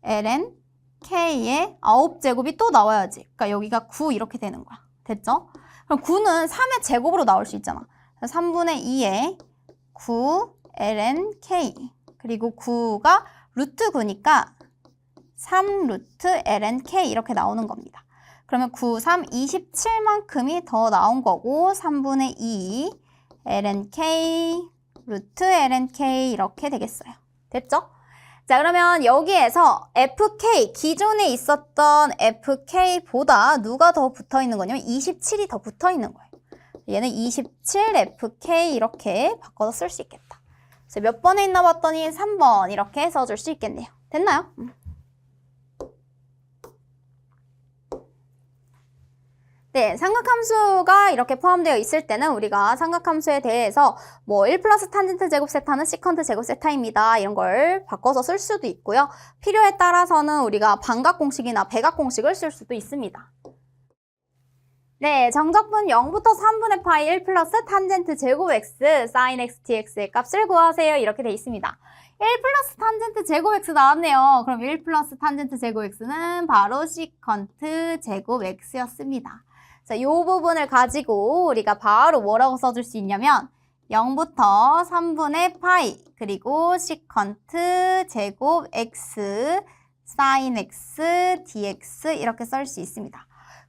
ln k의 9제곱이 또 나와야지. 그러니까 여기가 9 이렇게 되는 거야. 됐죠? 그럼 9는 3의 제곱으로 나올 수 있잖아. 3분의 2에 9 ln k 그리고 9가 루트 9니까 3 루트 ln k 이렇게 나오는 겁니다. 그러면 9, 3, 27만큼이 더 나온 거고 3분의 2 lnk 루트 lnk 이렇게 되겠어요. 됐죠? 자, 그러면 여기에서 fk, 기존에 있었던 fk보다 누가 더 붙어 있는 거냐면 27이 더 붙어 있는 거예요. 얘는 27fk 이렇게 바꿔서 쓸 수 있겠다. 그래서 몇 번에 있나 봤더니 3번 이렇게 써줄 수 있겠네요. 됐나요? 네, 삼각함수가 이렇게 포함되어 있을 때는 우리가 삼각함수에 대해서 뭐 1 플러스 탄젠트 제곱 세타는 시컨트 제곱 세타입니다. 이런 걸 바꿔서 쓸 수도 있고요. 필요에 따라서는 우리가 반각 공식이나 배각 공식을 쓸 수도 있습니다. 네, 정적분 0부터 3분의 파이 1 플러스 탄젠트 제곱 x 사인 x dx의 값을 구하세요. 이렇게 돼 있습니다. 1 플러스 탄젠트 제곱 x 나왔네요. 그럼 1 플러스 탄젠트 제곱 x는 바로 시컨트 제곱 x였습니다. 자, 이 부분을 가지고 우리가 바로 뭐라고 써줄 수 있냐면 0부터 3분의 파이 그리고 시컨트 제곱 x 사인 x dx 이렇게 쓸 수 있습니다.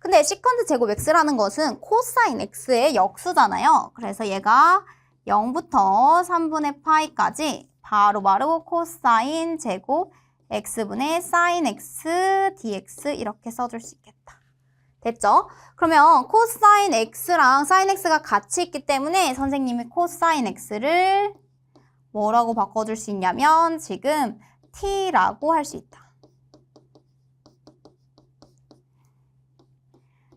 근데 시컨트 제곱 x라는 것은 코사인 x의 역수잖아요. 그래서 얘가 0부터 3분의 파이까지 바로 코사인 제곱 x분의 사인 x dx 이렇게 써줄 수 있겠다. 됐죠? 그러면 코사인 x랑 사인 x가 같이 있기 때문에 선생님이 코사인 x를 뭐라고 바꿔줄 수 있냐면 지금 t라고 할 수 있다.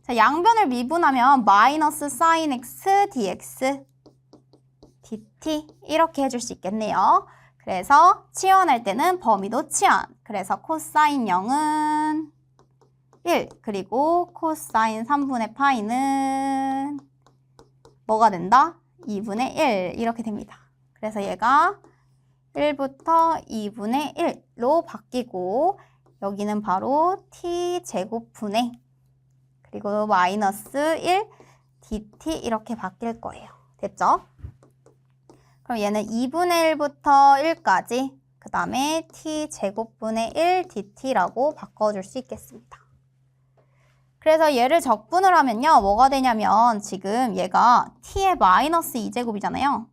자, 양변을 미분하면 마이너스 사인 x dx dt 이렇게 해줄 수 있겠네요. 그래서 치환할 때는 범위도 치환. 그래서 코사인 0은 1 그리고 코사인 3분의 파이는 뭐가 된다? 2분의 1 이렇게 됩니다. 그래서 얘가 1부터 2분의 1로 바뀌고 여기는 바로 t제곱분의 그리고 마이너스 1 dt 이렇게 바뀔 거예요. 됐죠? 그럼 얘는 2분의 1부터 1까지 그 다음에 t제곱분의 1 dt라고 바꿔줄 수 있겠습니다. 그래서 얘를 적분을 하면요. 뭐가 되냐면 지금 얘가 t의 마이너스 2제곱이잖아요.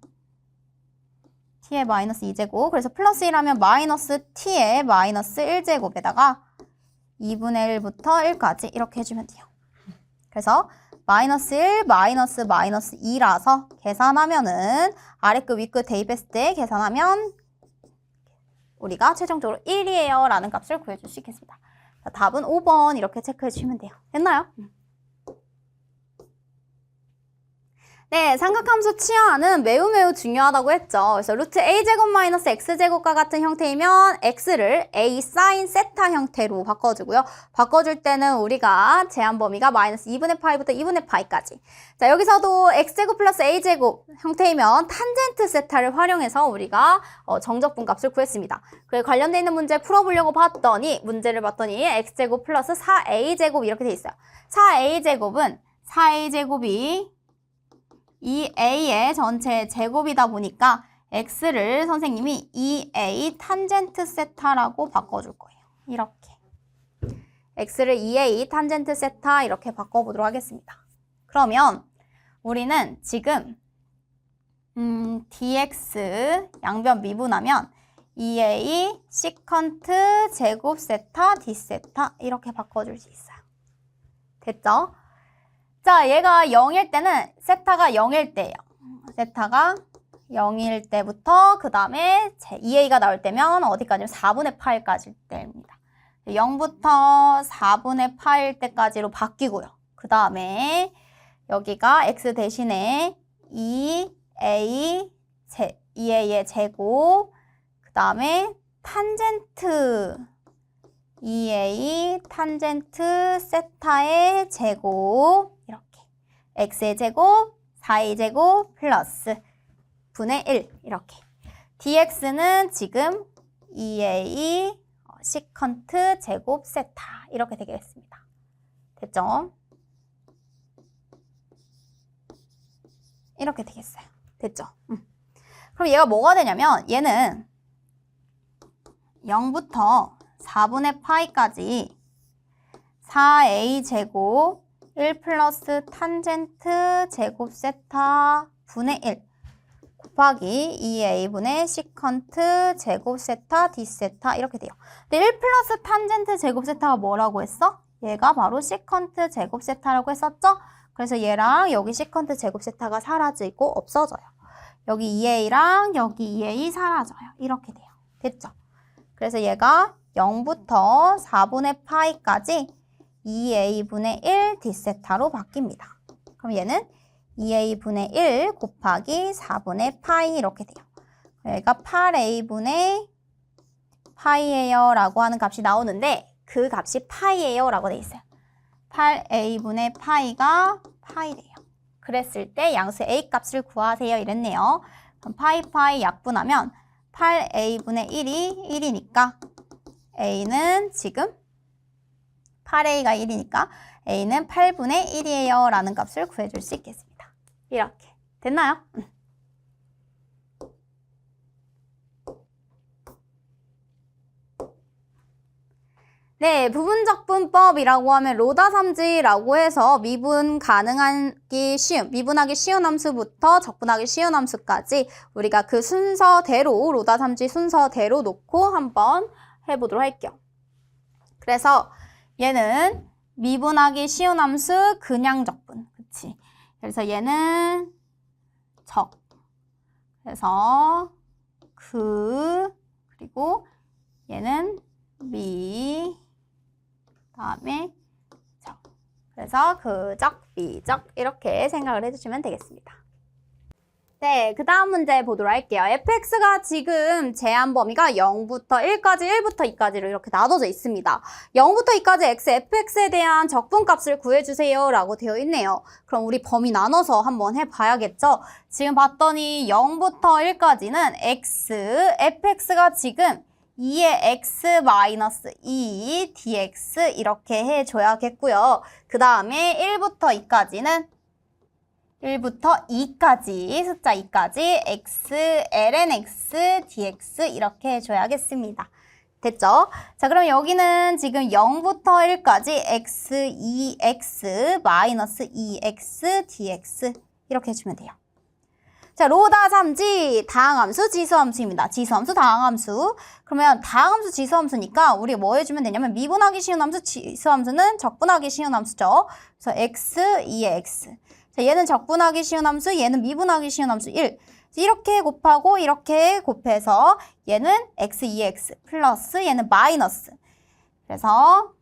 t의 마이너스 2제곱. 그래서 플러스 1하면 마이너스 t의 마이너스 1제곱에다가 2분의 1부터 1까지 이렇게 해주면 돼요. 그래서 마이너스 1, 마이너스 2라서 계산하면은 아래끝 윗끝 대입했을 때 계산하면 우리가 최종적으로 1이에요 라는 값을 구해줄 수 있겠습니다. 자, 답은 5번 이렇게 체크해 주시면 돼요. 됐나요? 네, 삼각함수 치환은 매우 중요하다고 했죠. 그래서 루트 a제곱 마이너스 x제곱과 같은 형태이면 x를 a 사인 세타 형태로 바꿔주고요. 바꿔줄 때는 우리가 제한 범위가 마이너스 2분의 파이부터 2분의 파이까지. 자, 여기서도 x제곱 플러스 a제곱 형태이면 탄젠트 세타를 활용해서 우리가 정적분 값을 구했습니다. 그래 관련돼 있는 문제 풀어보려고 문제를 봤더니 x제곱 플러스 4a제곱 이렇게 돼 있어요. 4a제곱은 4a제곱이 이 a의 전체 제곱이다 보니까 x를 선생님이 2a 탄젠트 세타라고 바꿔줄 거예요. 이렇게. x를 2a 탄젠트 세타 이렇게 바꿔보도록 하겠습니다. 그러면 우리는 지금 dx 양변 미분하면 2a 시컨트 제곱 세타 d 세타 이렇게 바꿔줄 수 있어요. 됐죠? 자, 얘가 0일 때는 세타가 0일 때예요. 세타가 0일 때부터 그 다음에 2a가 나올 때면 어디까지면 4분의 8까지일 때입니다. 0부터 4분의 8일 때까지로 바뀌고요. 그 다음에 여기가 x 대신에 2a의 제곱 그 다음에 탄젠트 2a 탄젠트 세타의 제곱 이렇게 x의 제곱 4a 제곱 플러스 분의 1 이렇게 dx는 지금 2a 시컨트 제곱 세타 이렇게 되겠습니다. 됐죠? 이렇게 되겠어요. 됐죠? 그럼 얘가 뭐가 되냐면 얘는 0부터 4분의 파이까지 4a 제곱 1 플러스 탄젠트 제곱 세타 분의 1 곱하기 2a분의 시컨트 제곱 세타 d 세타 이렇게 돼요. 근데 1 플러스 탄젠트 제곱 세타가 뭐라고 했어? 얘가 바로 시컨트 제곱 세타라고 했었죠? 그래서 얘랑 여기 시컨트 제곱 세타가 사라지고 없어져요. 여기 2a랑 여기 2a 사라져요. 이렇게 돼요. 됐죠? 그래서 얘가 0부터 4분의 파이까지 2a분의 1 d세타로 바뀝니다. 그럼 얘는 2a분의 1 곱하기 4분의 파이 이렇게 돼요. 여기가 8a분의 파이예요 라고 하는 값이 나오는데 그 값이 파이예요 라고 돼 있어요. 8a분의 파이가 파이래요. 그랬을 때 양수 a 값을 구하세요 이랬네요. 그럼 파이 약분하면 8a분의 1이 1이니까 a는 지금 8a가 1이니까 a는 8분의 1이에요 라는 값을 구해줄 수 있겠습니다. 이렇게 됐나요? 네, 부분적분법이라고 하면 로다삼지라고 해서 미분하기 쉬운 함수부터 적분하기 쉬운 함수까지 우리가 그 순서대로 로다삼지 순서대로 놓고 한번 해보도록 할게요. 그래서 얘는 미분하기 쉬운 함수 그냥 적분, 그치? 그래서 얘는 적, 그래서 그리고 얘는 미, 다음에 적. 그래서 그적, 비적 이렇게 생각을 해주시면 되겠습니다. 네, 그 다음 문제 보도록 할게요. fx가 지금 제한 범위가 0부터 1까지, 1부터 2까지로 이렇게 나눠져 있습니다. 0부터 2까지 x, fx에 대한 적분값을 구해주세요 라고 되어 있네요. 그럼 우리 범위 나눠서 한번 해봐야겠죠? 지금 봤더니 0부터 1까지는 x, fx가 지금 2의 x 마이너스 2 dx 이렇게 해줘야겠고요. 그 다음에 1부터 2까지는 1부터 2까지, 숫자 2까지 x, ln x, dx 이렇게 해줘야겠습니다. 됐죠? 자, 그럼 여기는 지금 0부터 1까지 x, 2x, 마이너스 2x, dx 이렇게 해주면 돼요. 자, 로다 삼지, 다항함수, 지수함수입니다. 지수함수, 다항함수. 그러면 다항함수, 지수함수니까 우리 뭐 해주면 되냐면 미분하기 쉬운 함수, 지수함수는 적분하기 쉬운 함수죠. 그래서 x, 2의 x. 자, 얘는 적분하기 쉬운 함수, 얘는 미분하기 쉬운 함수 1. 이렇게 곱하고 이렇게 곱해서 얘는 x, 2x 플러스 얘는 마이너스. 그래서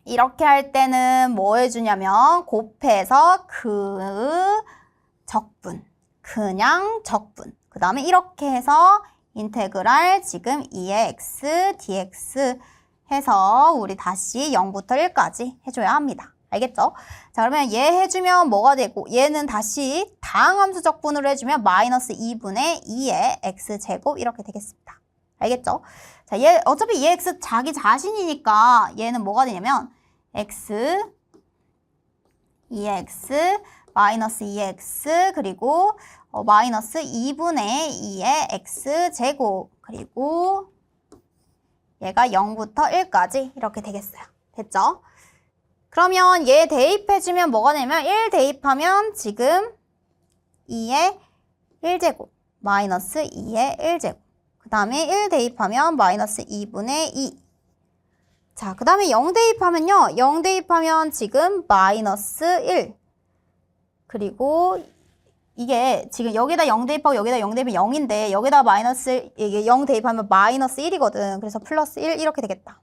이렇게 할 때는 뭐 해주냐면 곱해서 그 적분. 그냥 적분. 그 다음에 이렇게 해서 인테그랄 지금 2의 x dx 해서 우리 다시 0부터 1까지 해줘야 합니다. 알겠죠? 자, 그러면 얘 해주면 뭐가 되고 얘는 다시 다항함수 적분으로 해주면 마이너스 2분의 2의 x제곱 이렇게 되겠습니다. 알겠죠? 자, 얘 어차피 이 x 자기 자신이니까 얘는 뭐가 되냐면 x 2x 마이너스 2x 그리고 마이너스 2분의 2의 x제곱 그리고 얘가 0부터 1까지 이렇게 되겠어요. 됐죠? 그러면 얘 대입해주면 뭐가 되냐면 1 대입하면 지금 2의 1제곱 마이너스 2의 1제곱 그 다음에 1 대입하면 마이너스 2분의 2 자, 그 다음에 0 대입하면요 0 대입하면 지금 마이너스 1 그리고 이게 지금 여기다 0 대입하고 여기다 0 대입하면 0인데 여기다 마이너스 이게 0 대입하면 마이너스 1이거든. 그래서 플러스 1 이렇게 되겠다.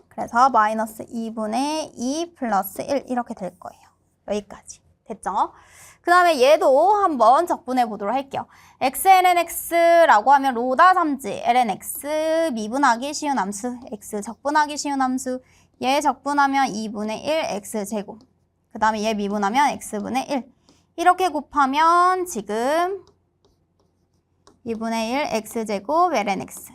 그래서 마이너스 2분의 2 플러스 1 이렇게 될 거예요. 여기까지. 됐죠? 그 다음에 얘도 한번 적분해 보도록 할게요. x, ln x라고 하면 로다 삼지, ln x 미분하기 쉬운 함수, x 적분하기 쉬운 함수, 얘 적분하면 2분의 1 x제곱. 그 다음에 얘 미분하면 x분의 1. 이렇게 곱하면 지금 2분의 1 x제곱 ln x.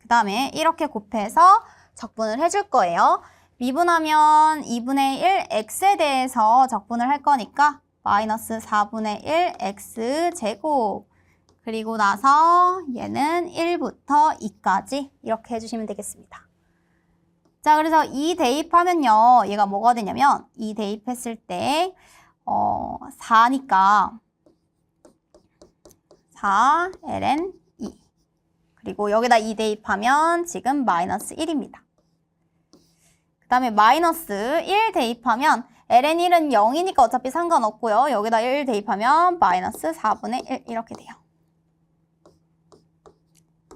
그 다음에 이렇게 곱해서 적분을 해줄 거예요. 미분하면 2분의 1 x에 대해서 적분을 할 거니까 마이너스 4분의 1 x제곱 그리고 나서 얘는 1부터 2까지 이렇게 해주시면 되겠습니다. 자, 그래서 2 대입하면요. 얘가 뭐가 되냐면 2 대입했을 때 4니까 4 ln 2 그리고 여기다 2 대입하면 지금 마이너스 1입니다. 그 다음에 마이너스 1 대입하면 ln 1은 0이니까 어차피 상관없고요. 여기다 1 대입하면 마이너스 4분의 1 이렇게 돼요.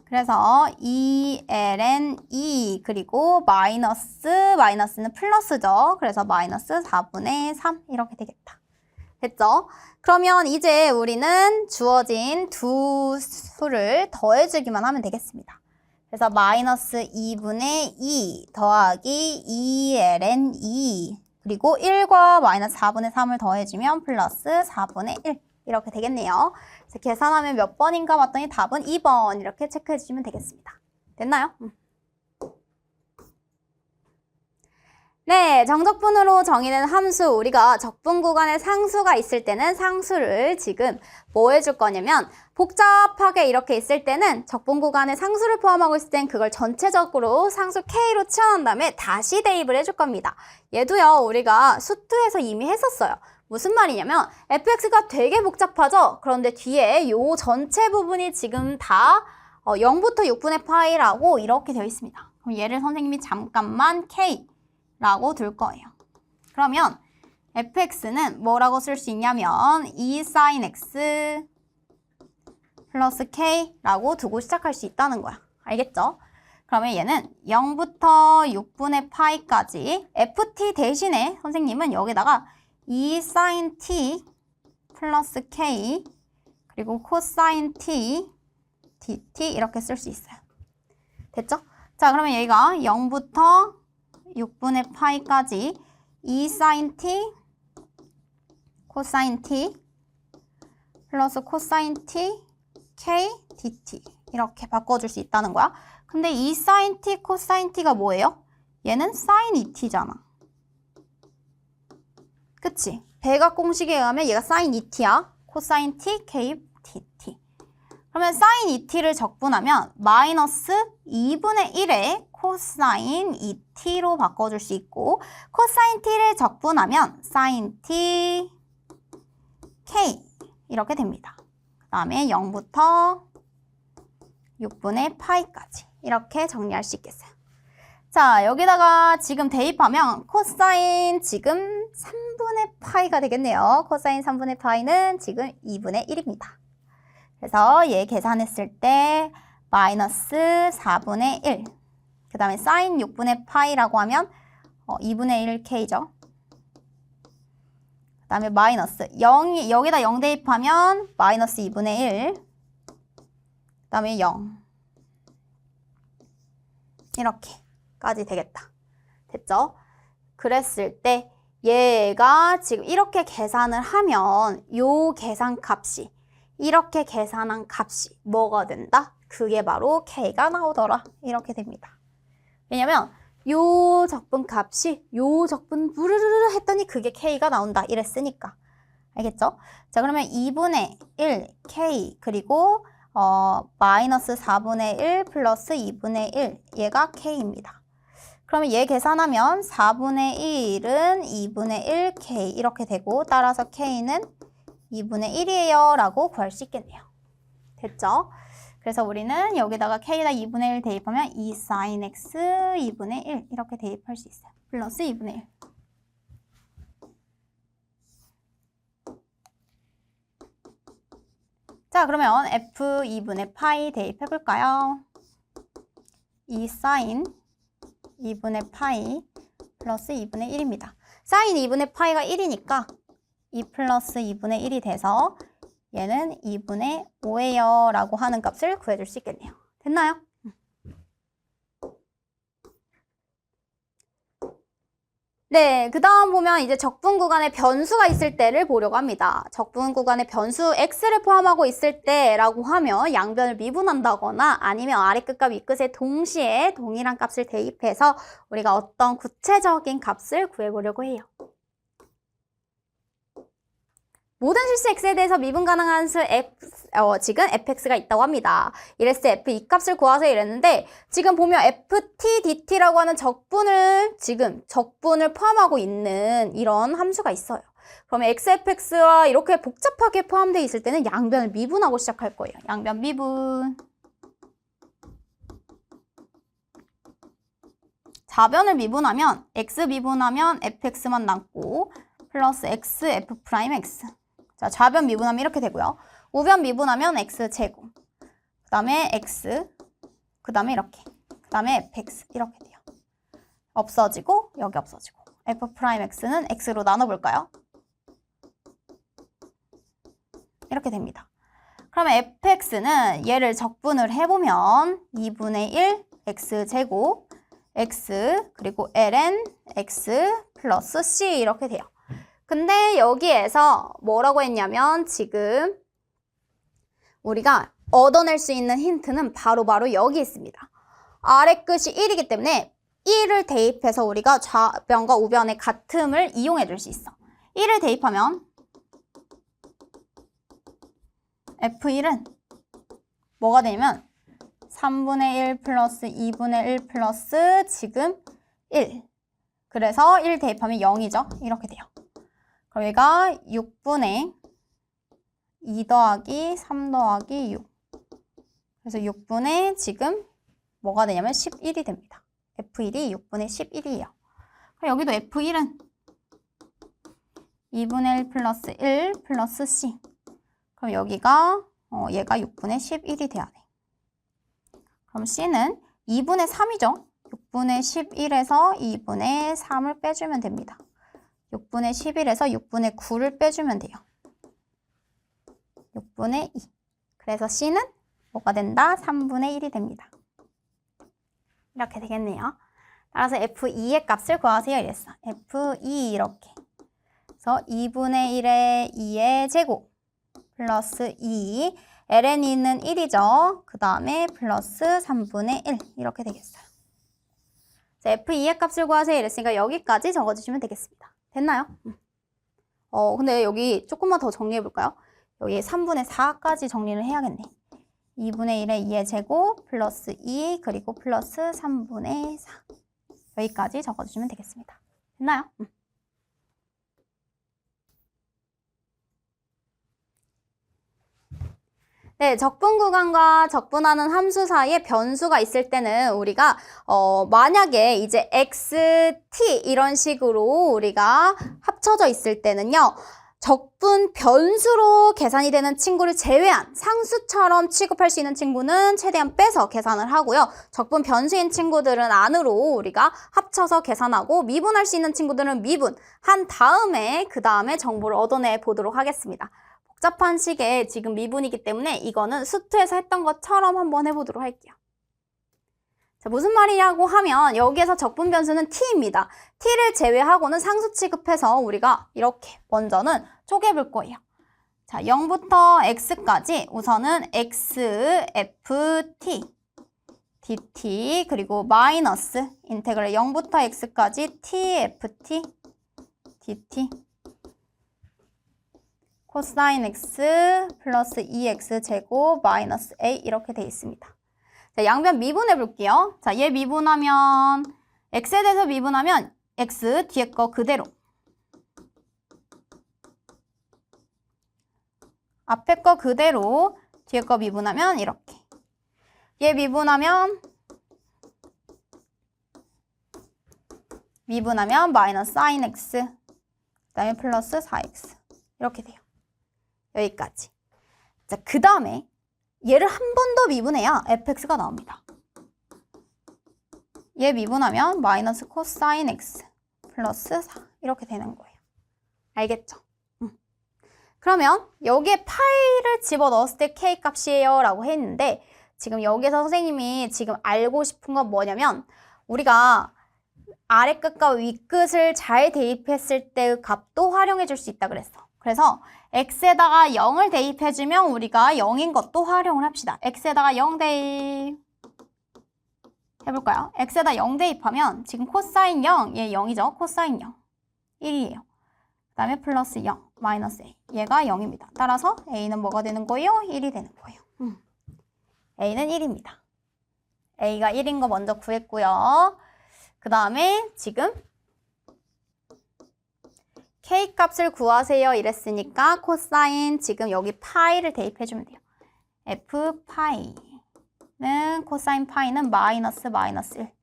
그래서 2ln 2 그리고 마이너스는 플러스죠. 그래서 마이너스 4분의 3 이렇게 되겠다. 됐죠? 그러면 이제 우리는 주어진 두 수를 더해주기만 하면 되겠습니다. 그래서 마이너스 2분의 2 더하기 2ln 2 그리고 1과 마이너스 4분의 3을 더해주면 플러스 4분의 1 이렇게 되겠네요. 그래서 계산하면 몇 번인가 봤더니 답은 2번 이렇게 체크해 주시면 되겠습니다. 됐나요? 네, 정적분으로 정의된 함수, 우리가 적분 구간에 상수가 있을 때는 상수를 지금 뭐 해줄 거냐면 복잡하게 이렇게 있을 때는 적분 구간에 상수를 포함하고 있을 땐 그걸 전체적으로 상수 K로 치환한 다음에 다시 대입을 해줄 겁니다. 얘도요, 우리가 수투에서 이미 했었어요. 무슨 말이냐면 fx가 되게 복잡하죠? 그런데 뒤에 요 전체 부분이 지금 다 0부터 6분의 파이라고 이렇게 되어 있습니다. 그럼 얘를 선생님이 잠깐만 K라고 둘 거예요. 그러면 fx는 뭐라고 쓸 수 있냐면 2 sin x 플러스 K라고 두고 시작할 수 있다는 거야. 알겠죠? 그러면 얘는 0부터 6분의 파이까지 ft 대신에 선생님은 여기다가 2 sin t 플러스 K 그리고 코사인 T dt 이렇게 쓸 수 있어요. 됐죠? 자, 그러면 여기가 0부터 6분의 파이까지 2 사인 T 코사인 T 플러스 코사인 T K dt 이렇게 바꿔줄 수 있다는 거야. 근데 이 사인 T 코사인 T가 뭐예요? 얘는 사인 2T잖아. 그치? 배각 공식에 의하면 얘가 사인 2T야. 코사인 T K dt. 그러면 사인 2T를 적분하면 마이너스 2분의 1의 코사인 2T로 바꿔줄 수 있고 코사인 T를 적분하면 사인 T K 이렇게 됩니다. 그 다음에 0부터 6분의 파이까지 이렇게 정리할 수 있겠어요. 자, 여기다가 지금 대입하면 코사인 지금 3분의 파이가 되겠네요. 코사인 3분의 파이는 지금 2분의 1입니다. 그래서 얘 계산했을 때 마이너스 4분의 1. 그 다음에 사인 6분의 파이라고 하면 2분의 1 K죠. 그 다음에 마이너스 0이 여기다 0 대입하면 마이너스 2분의 1. 그 다음에 0. 이렇게까지 되겠다. 됐죠? 그랬을 때 얘가 지금 이렇게 계산을 하면 요 계산값이 이렇게 계산한 값이 뭐가 된다? 그게 바로 K가 나오더라. 이렇게 됩니다. 왜냐면 요 적분값이 요 적분 부르르르 했더니 그게 K가 나온다. 이랬으니까. 알겠죠? 자, 그러면 2분의 1 K 그리고 마이너스 4분의 1 플러스 2분의 1 얘가 K입니다. 그러면 얘 계산하면 4분의 1은 2분의 1 K 이렇게 되고 따라서 K는 2분의 1이에요 라고 구할 수 있겠네요. 됐죠? 그래서 우리는 여기다가 K에다 2분의 1 대입하면 2 sin X 2분의 1 이렇게 대입할 수 있어요. 플러스 2분의 1. 자, 그러면 F 2분의 파이 대입해 볼까요? 2 sin 2분의 파이 플러스 2분의 1입니다. sin 2분의 파이가 1이니까 2 플러스 2분의 1이 돼서 얘는 2분의 5예요 라고 하는 값을 구해줄 수 있겠네요. 됐나요? 네, 그 다음 보면 이제 적분 구간에 변수가 있을 때를 보려고 합니다. 적분 구간에 변수 x를 포함하고 있을 때라고 하면 양변을 미분한다거나 아니면 아래 끝과 윗끝에 동시에 동일한 값을 대입해서 우리가 어떤 구체적인 값을 구해보려고 해요. 모든 실수 x에 대해서 미분 가능한 수 지금 fx가 있다고 합니다. 이랬을 때 f 이 값을 구하세요 이랬는데 지금 보면 ft dt라고 하는 적분을 포함하고 있는 이런 함수가 있어요. 그러면 xfx와 이렇게 복잡하게 포함되어 있을 때는 양변을 미분하고 시작할 거예요. 양변 미분. 좌변을 미분하면 x 미분하면 fx만 남고 플러스 x f 프라임 x. 자, 좌변 미분하면 이렇게 되고요. 우변 미분하면 x제곱. 그 다음에 x. 그 다음에 이렇게. 그 다음에 fx. 이렇게 돼요. 없어지고 여기 없어지고. f 프라임 x는 x로 나눠볼까요? 이렇게 됩니다. 그러면 fx는 얘를 적분을 해보면 2분의 1 x제곱 x 그리고 ln x 플러스 c 이렇게 돼요. 근데 여기에서 뭐라고 했냐면 지금 우리가 얻어낼 수 있는 힌트는 바로 여기 있습니다. 아래 끝이 1이기 때문에 1을 대입해서 우리가 좌변과 우변의 같음을 이용해 줄 수 있어. 1을 대입하면 F1은 뭐가 되냐면 3분의 1 플러스 2분의 1 플러스 지금 1. 그래서 1 대입하면 0이죠. 이렇게 돼요. 그럼 여기가 6분의 2 더하기 3 더하기 6. 그래서 6분의 지금 뭐가 되냐면 11이 됩니다. F1이 6분의 11이에요. 그럼 여기도 F1은 2분의 1 플러스 1 플러스 C. 그럼 여기가 얘가 6분의 11이 돼야 돼. 그럼 C는 2분의 3이죠. 6분의 11에서 2분의 3을 빼주면 됩니다. 6분의 11에서 6분의 9를 빼주면 돼요. 6분의 2. 그래서 C는 뭐가 된다? 3분의 1이 됩니다. 이렇게 되겠네요. 따라서 F2의 값을 구하세요. 이랬어. F2 이렇게. 그래서 2분의 1의 2의 제곱 플러스 2. ln은 1이죠. 그 다음에 플러스 3분의 1 이렇게 되겠어요. 자, F2의 값을 구하세요. 이랬으니까 여기까지 적어주시면 되겠습니다. 됐나요? 근데 여기 조금만 더 정리해 볼까요? 여기 3분의 4까지 정리를 해야겠네. 2분의 1의 2의 제곱 플러스 2 그리고 플러스 3분의 4 여기까지 적어주시면 되겠습니다. 됐나요? 네, 적분 구간과 적분하는 함수 사이에 변수가 있을 때는 우리가 만약에 이제 x, t 이런 식으로 우리가 합쳐져 있을 때는요. 적분 변수로 계산이 되는 친구를 제외한 상수처럼 취급할 수 있는 친구는 최대한 빼서 계산을 하고요. 적분 변수인 친구들은 안으로 우리가 합쳐서 계산하고 미분할 수 있는 친구들은 미분한 다음에 그 다음에 정보를 얻어내 보도록 하겠습니다. 복잡한 식에 지금 미분이기 때문에 이거는 수투에서 했던 것처럼 한번 해보도록 할게요. 자, 무슨 말이냐고 하면 여기에서 적분 변수는 t입니다. t를 제외하고는 상수 취급해서 우리가 이렇게 먼저는 쪼개볼 거예요. 자, 0부터 x까지 우선은 x, f, t, dt 그리고 마이너스 인테그랄 0부터 x까지 t, f, t, dt 코사인 x 플러스 2x 제곱 마이너스 a 이렇게 돼 있습니다. 자, 양변 미분해 볼게요. 자, 얘 미분하면 x에 대해서 미분하면 x 뒤에 거 그대로 앞에 거 그대로 뒤에 거 미분하면 이렇게 얘 미분하면 마이너스 sin x 그 다음에 플러스 4x 이렇게 돼요. 여기까지. 자, 그 다음에 얘를 한 번 더 미분해야 fx가 나옵니다. 얘 미분하면 마이너스 코사인 x 플러스 4 이렇게 되는 거예요. 알겠죠? 그러면 여기에 파이를 집어넣었을 때 k 값이에요 라고 했는데 지금 여기서 선생님이 지금 알고 싶은 건 뭐냐면 우리가 아래 끝과 위 끝을 잘 대입했을 때의 값도 활용해 줄 수 있다 그랬어. 그래서 x에다가 0을 대입해주면 우리가 0인 것도 활용을 합시다. x에다가 0 대입 해볼까요? x에다 0 대입하면 지금 코사인 0, 얘 0이죠. 코사인 0, 1이에요. 그 다음에 플러스 0, 마이너스 a. 얘가 0입니다. 따라서 a는 뭐가 되는 거예요? 1이 되는 거예요. a는 1입니다. a가 1인 거 먼저 구했고요. 그 다음에 지금 k 값을 구하세요 이랬으니까 코사인 지금 여기 파이를 대입해주면 돼요. f 파이는 코사인 파이는 마이너스 1.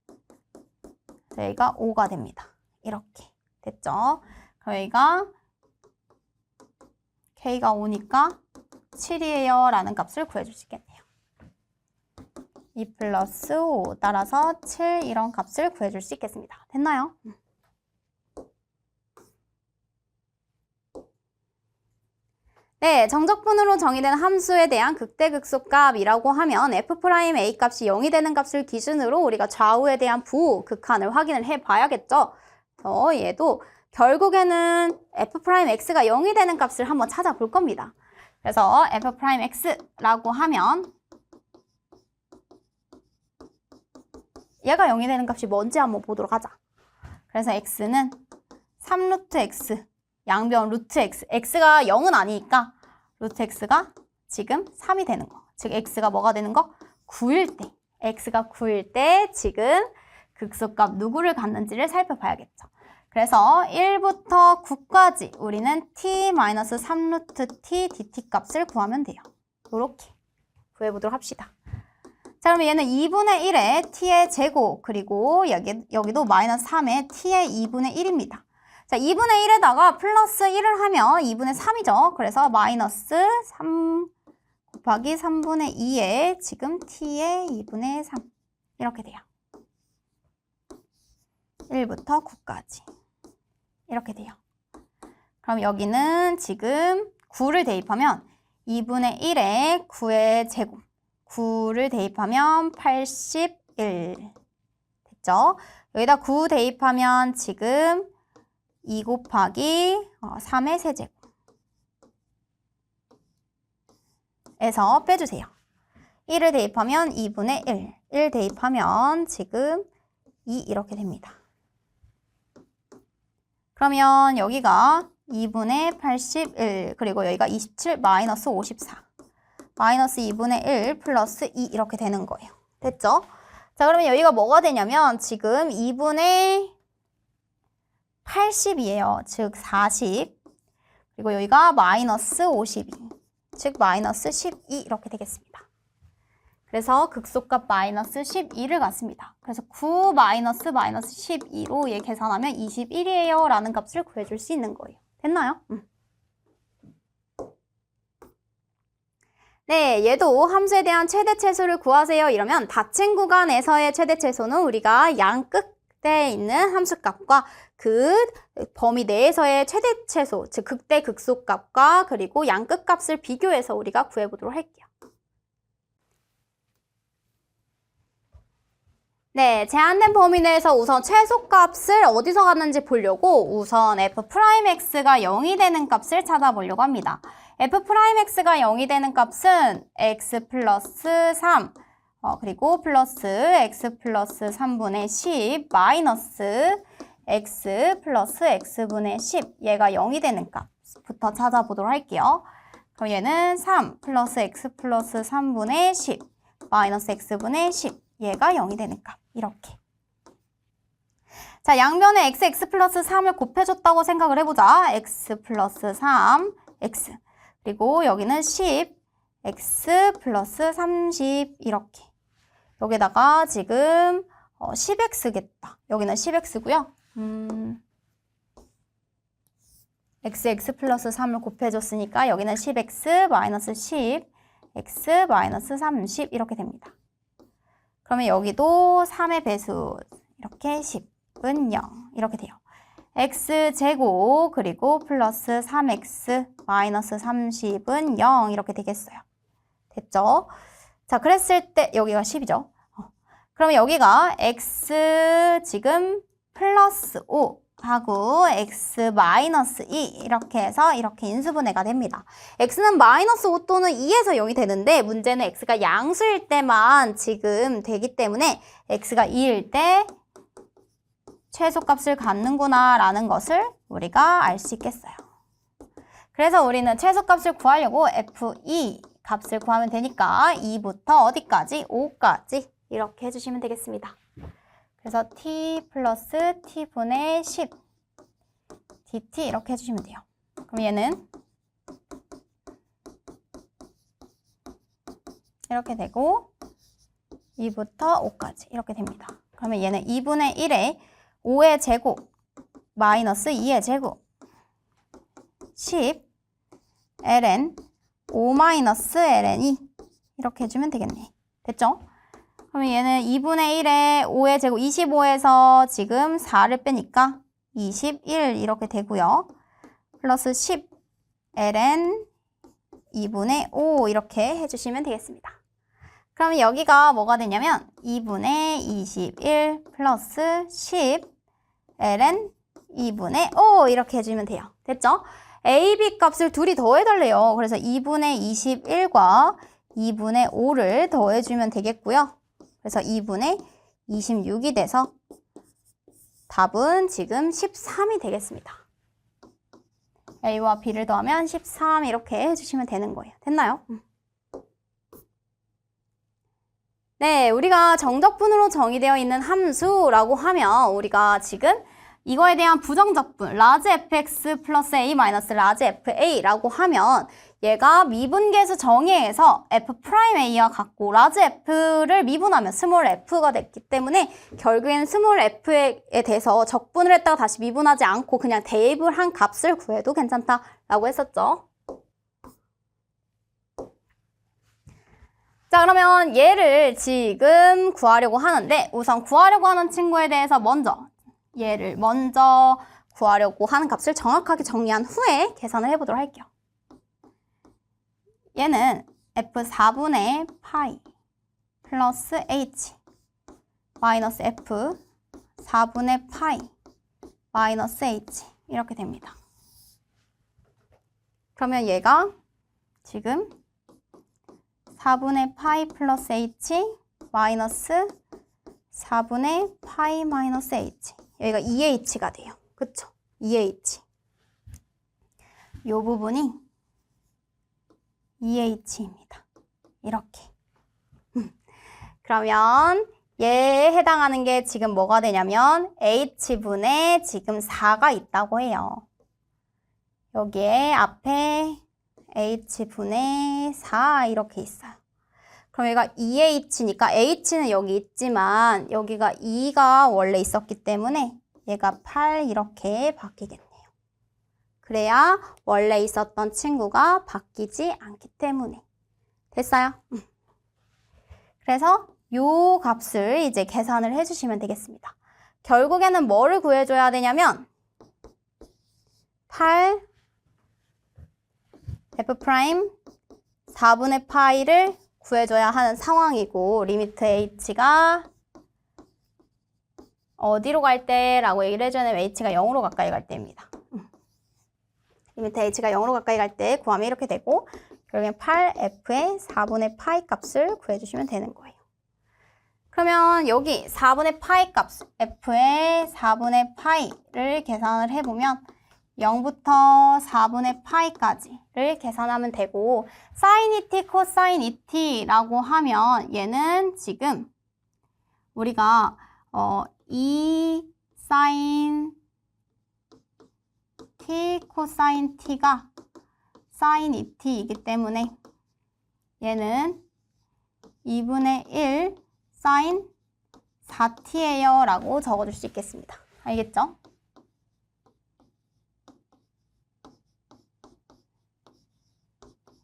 여기가 5가 됩니다. 이렇게 됐죠? 그럼 여기가 k가 5니까 7이에요 라는 값을 구해줄 수 있겠네요. 2 플러스 5 따라서 7 이런 값을 구해줄 수 있겠습니다. 됐나요? 네, 정적분으로 정의된 함수에 대한 극대극소값이라고 하면 f'A 값이 0이 되는 값을 기준으로 우리가 좌우에 대한 부극한을 확인을 해봐야겠죠. 얘도 결국에는 f'x가 0이 되는 값을 한번 찾아볼 겁니다. 그래서 f'x라고 하면 얘가 0이 되는 값이 뭔지 한번 보도록 하자. 그래서 x는 3루트 x 양변 루트 x, x가 0은 아니니까 루트 x가 지금 3이 되는 거. 즉 x가 뭐가 되는 거? 9일 때. x가 9일 때 지금 극소값 누구를 갖는지를 살펴봐야겠죠. 그래서 1부터 9까지 우리는 t-3루트 t dt 값을 구하면 돼요. 이렇게 구해보도록 합시다. 자, 그러면 얘는 2분의 1의 t의 제곱 그리고 여기도 마이너스 3의 t의 2분의 1입니다. 자, 2분의 1에다가 플러스 1을 하면 2분의 3이죠. 그래서 마이너스 3 곱하기 3분의 2에 지금 t의 2분의 3 이렇게 돼요. 1부터 9까지 이렇게 돼요. 그럼 여기는 지금 9를 대입하면 2분의 1에 9의 제곱. 9를 대입하면 81. 됐죠? 여기다 9 대입하면 지금 2 곱하기 3의 세제곱. 에서 빼주세요. 1을 대입하면 2분의 1. 1 대입하면 지금 2 이렇게 됩니다. 그러면 여기가 2분의 81 그리고 여기가 27 마이너스 54 마이너스 2분의 1 플러스 2 이렇게 되는 거예요. 됐죠? 자, 그러면 여기가 뭐가 되냐면 지금 2분의 80이에요. 즉 40 그리고 여기가 마이너스 52 즉 마이너스 12 이렇게 되겠습니다. 그래서 극소값 마이너스 12를 갖습니다. 그래서 9 마이너스 12로 얘 계산하면 21이에요 라는 값을 구해줄 수 있는 거예요. 됐나요? 네, 얘도 함수에 대한 최대최소를 구하세요 이러면 닫힌 구간에서의 최대최소는 우리가 양 끝에 있는 함수값과 그 범위 내에서의 최대최소, 즉 극대 극소값과 그리고 양 끝값을 비교해서 우리가 구해보도록 할게요. 네, 제한된 범위 내에서 우선 최소값을 어디서 갖는지 보려고 우선 f'x가 0이 되는 값을 찾아보려고 합니다. f'x가 0이 되는 값은 x 플러스 3 그리고 플러스 x 플러스 3분의 10 마이너스 x 플러스 x분의 10 얘가 0이 되는 값부터 찾아보도록 할게요. 그럼 얘는 3 플러스 x 플러스 3분의 10 마이너스 x분의 10 얘가 0이 되는 값 이렇게. 자, 양변에 x 플러스 3을 곱해줬다고 생각을 해보자. x 플러스 3 x 그리고 여기는 10 x 플러스 30 이렇게. 여기다가 지금 10x겠다. 여기는 10x고요. x 플러스 3을 곱해줬으니까 여기는 10x 마이너스 10 x 마이너스 30 이렇게 됩니다. 그러면 여기도 3의 배수 이렇게 10은 0 이렇게 돼요. x제곱 그리고 플러스 3x 마이너스 30은 0 이렇게 되겠어요. 됐죠? 자, 그랬을 때 여기가 10이죠. 그러면 여기가 x 지금 플러스 5 하고 x 마이너스 2 이렇게 해서 이렇게 인수분해가 됩니다. x는 마이너스 5 또는 2에서 0이 되는데 문제는 x가 양수일 때만 지금 되기 때문에 x가 2일 때 최소값을 갖는구나 라는 것을 우리가 알 수 있겠어요. 그래서 우리는 최소값을 구하려고 f2 값을 구하면 되니까 2부터 어디까지? 5까지 이렇게 해주시면 되겠습니다. 그래서 t 플러스 t분의 10 dt 이렇게 해주시면 돼요. 그럼 얘는 이렇게 되고 2부터 5까지 이렇게 됩니다. 그러면 얘는 2분의 1에 5의 제곱 마이너스 2의 제곱 10 ln 5 마이너스 ln이 이렇게 해주면 되겠네. 됐죠? 그러면 얘는 2분의 1에 5의 제곱 25에서 지금 4를 빼니까 21 이렇게 되고요. 플러스 10 ln 2분의 5 이렇게 해주시면 되겠습니다. 그러면 여기가 뭐가 되냐면 2분의 21 플러스 10 ln 2분의 5 이렇게 해주면 돼요. 됐죠? a, b 값을 둘이 더해달래요. 그래서 2분의 21과 2분의 5를 더해주면 되겠고요. 그래서 2분의 26이 돼서 답은 지금 13이 되겠습니다. a와 b를 더하면 13 이렇게 해주시면 되는 거예요. 됐나요? 네, 우리가 정적분으로 정의되어 있는 함수라고 하면 우리가 지금 이거에 대한 부정적분 라지 fx 플러스 a 마이너스 라지 fa라고 하면 얘가 미분계수 정의에서 f'a와 같고 라지 f를 미분하면 스몰 f가 됐기 때문에 결국에는 스몰 f에 대해서 적분을 했다가 다시 미분하지 않고 그냥 대입을 한 값을 구해도 괜찮다라고 했었죠. 자, 그러면 얘를 지금 구하려고 하는데 우선 구하려고 하는 친구에 대해서 얘를 먼저 구하려고 하는 값을 정확하게 정리한 후에 계산을 해보도록 할게요. 얘는 F4분의 파이 플러스 H 마이너스 F4분의 파이 마이너스 H 이렇게 됩니다. 그러면 얘가 지금 4분의 파이 플러스 H 마이너스 4분의 파이 마이너스 H 여기가 2H가 돼요. 그쵸? 2H 이 부분이 2H입니다. 이렇게 그러면 얘에 해당하는 게 지금 뭐가 되냐면 H분의 지금 4가 있다고 해요. 여기에 앞에 H분의 4 이렇게 있어요. 그럼 얘가 2H니까 H는 여기 있지만 여기가 2가 원래 있었기 때문에 얘가 8 이렇게 바뀌겠네요. 그래야 원래 있었던 친구가 바뀌지 않기 때문에. 됐어요? 그래서 요 값을 이제 계산을 해주시면 되겠습니다. 결국에는 뭐를 구해줘야 되냐면 8 F' 4분의 파이를 구해줘야 하는 상황이고 리미트 H가 어디로 갈 때라고 얘기를 해줘야 되면 H가 0으로 가까이 갈 때입니다. 리미트 H가 0으로 가까이 갈 때 구하면 이렇게 되고 결국엔 8F의 4분의 파이 값을 구해주시면 되는 거예요. 그러면 여기 4분의 파이 값, F의 4분의 파이를 계산을 해보면 0부터 4분의 파이까지를 계산하면 되고 sin ET, 코사인 ET라고 하면 얘는 지금 우리가 2 sin T, 코사인 T가 sin ET이기 때문에 얘는 2분의 1 sin 4t예요 라고 적어줄 수 있겠습니다. 알겠죠?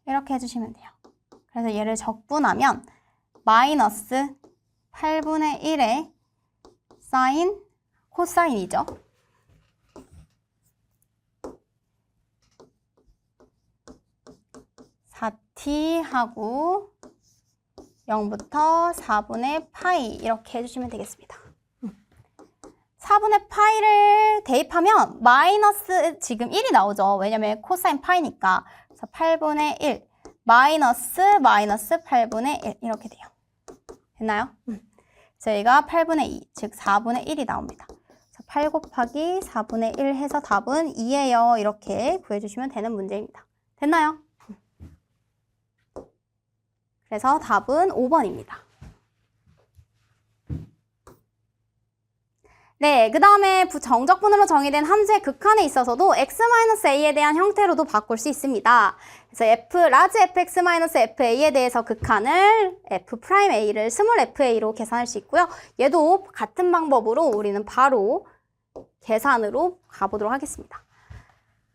이렇게 해주시면 돼요. 그래서 얘를 적분하면 마이너스 8분의 1의 sin 코사인이죠. T하고 0부터 4분의 파이 이렇게 해주시면 되겠습니다. 4분의 파이를 대입하면 마이너스 지금 1이 나오죠. 왜냐면 코사인 파이니까. 그래서 8분의 1 마이너스 8분의 1 이렇게 돼요. 됐나요? 저희가 8분의 2, 즉 4분의 1이 나옵니다. 그래서 8 곱하기 4분의 1 해서 답은 2예요. 이렇게 구해주시면 되는 문제입니다. 됐나요? 그래서 답은 5번입니다. 네, 그 다음에 정적분으로 정의된 함수의 극한에 있어서도 x-a에 대한 형태로도 바꿀 수 있습니다. 그래서 라지 fx-fa에 대해서 극한을 f'a를 스몰 fa로 계산할 수 있고요. 얘도 같은 방법으로 우리는 바로 계산으로 가보도록 하겠습니다.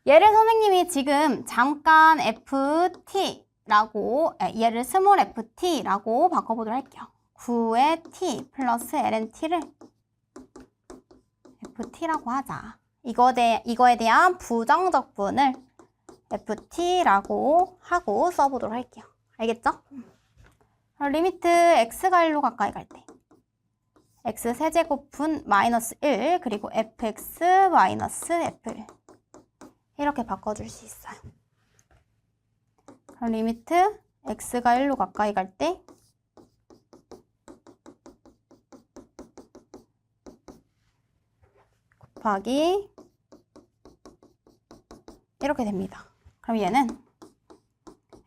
얘를 선생님이 지금 잠깐 ft라고 얘를 스몰 ft라고 바꿔보도록 할게요. 9의 t 플러스 lnt를 ft라고 하자. 이거에 대한 부정적분을 ft라고 하고 써보도록 할게요. 알겠죠? 리미트 x가 1로 가까이 갈 때 x 세제곱분 마이너스 1 그리고 fx 마이너스 f1 이렇게 바꿔줄 수 있어요. 그럼 리미트 x가 1로 가까이 갈 때 곱하기 이렇게 됩니다. 그럼 얘는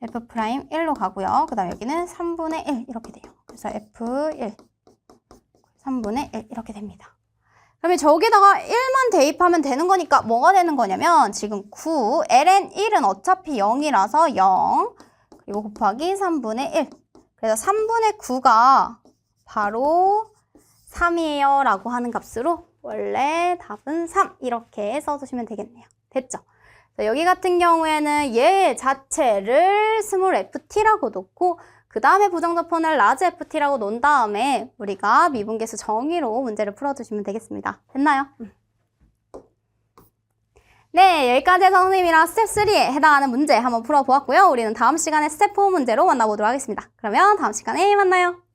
f'1로 가고요. 그 다음 여기는 3분의 1 이렇게 돼요. 그래서 f1 3분의 1 이렇게 됩니다. 그러면 저기다가 1만 대입하면 되는 거니까 뭐가 되는 거냐면 지금 9, ln1은 어차피 0이라서 0 그리고 곱하기 3분의 1 그래서 3분의 9가 바로 3이에요 라고 하는 값으로 원래 답은 3 이렇게 써주시면 되겠네요. 됐죠? 여기 같은 경우에는 얘 자체를 스몰 ft라고 놓고 그 다음에 부정적분을 라지 ft라고 놓은 다음에 우리가 미분계수 정의로 문제를 풀어주시면 되겠습니다. 됐나요? 네, 여기까지 해서 선생님이랑 스텝 3에 해당하는 문제 한번 풀어보았고요. 우리는 다음 시간에 스텝 4 문제로 만나보도록 하겠습니다. 그러면 다음 시간에 만나요.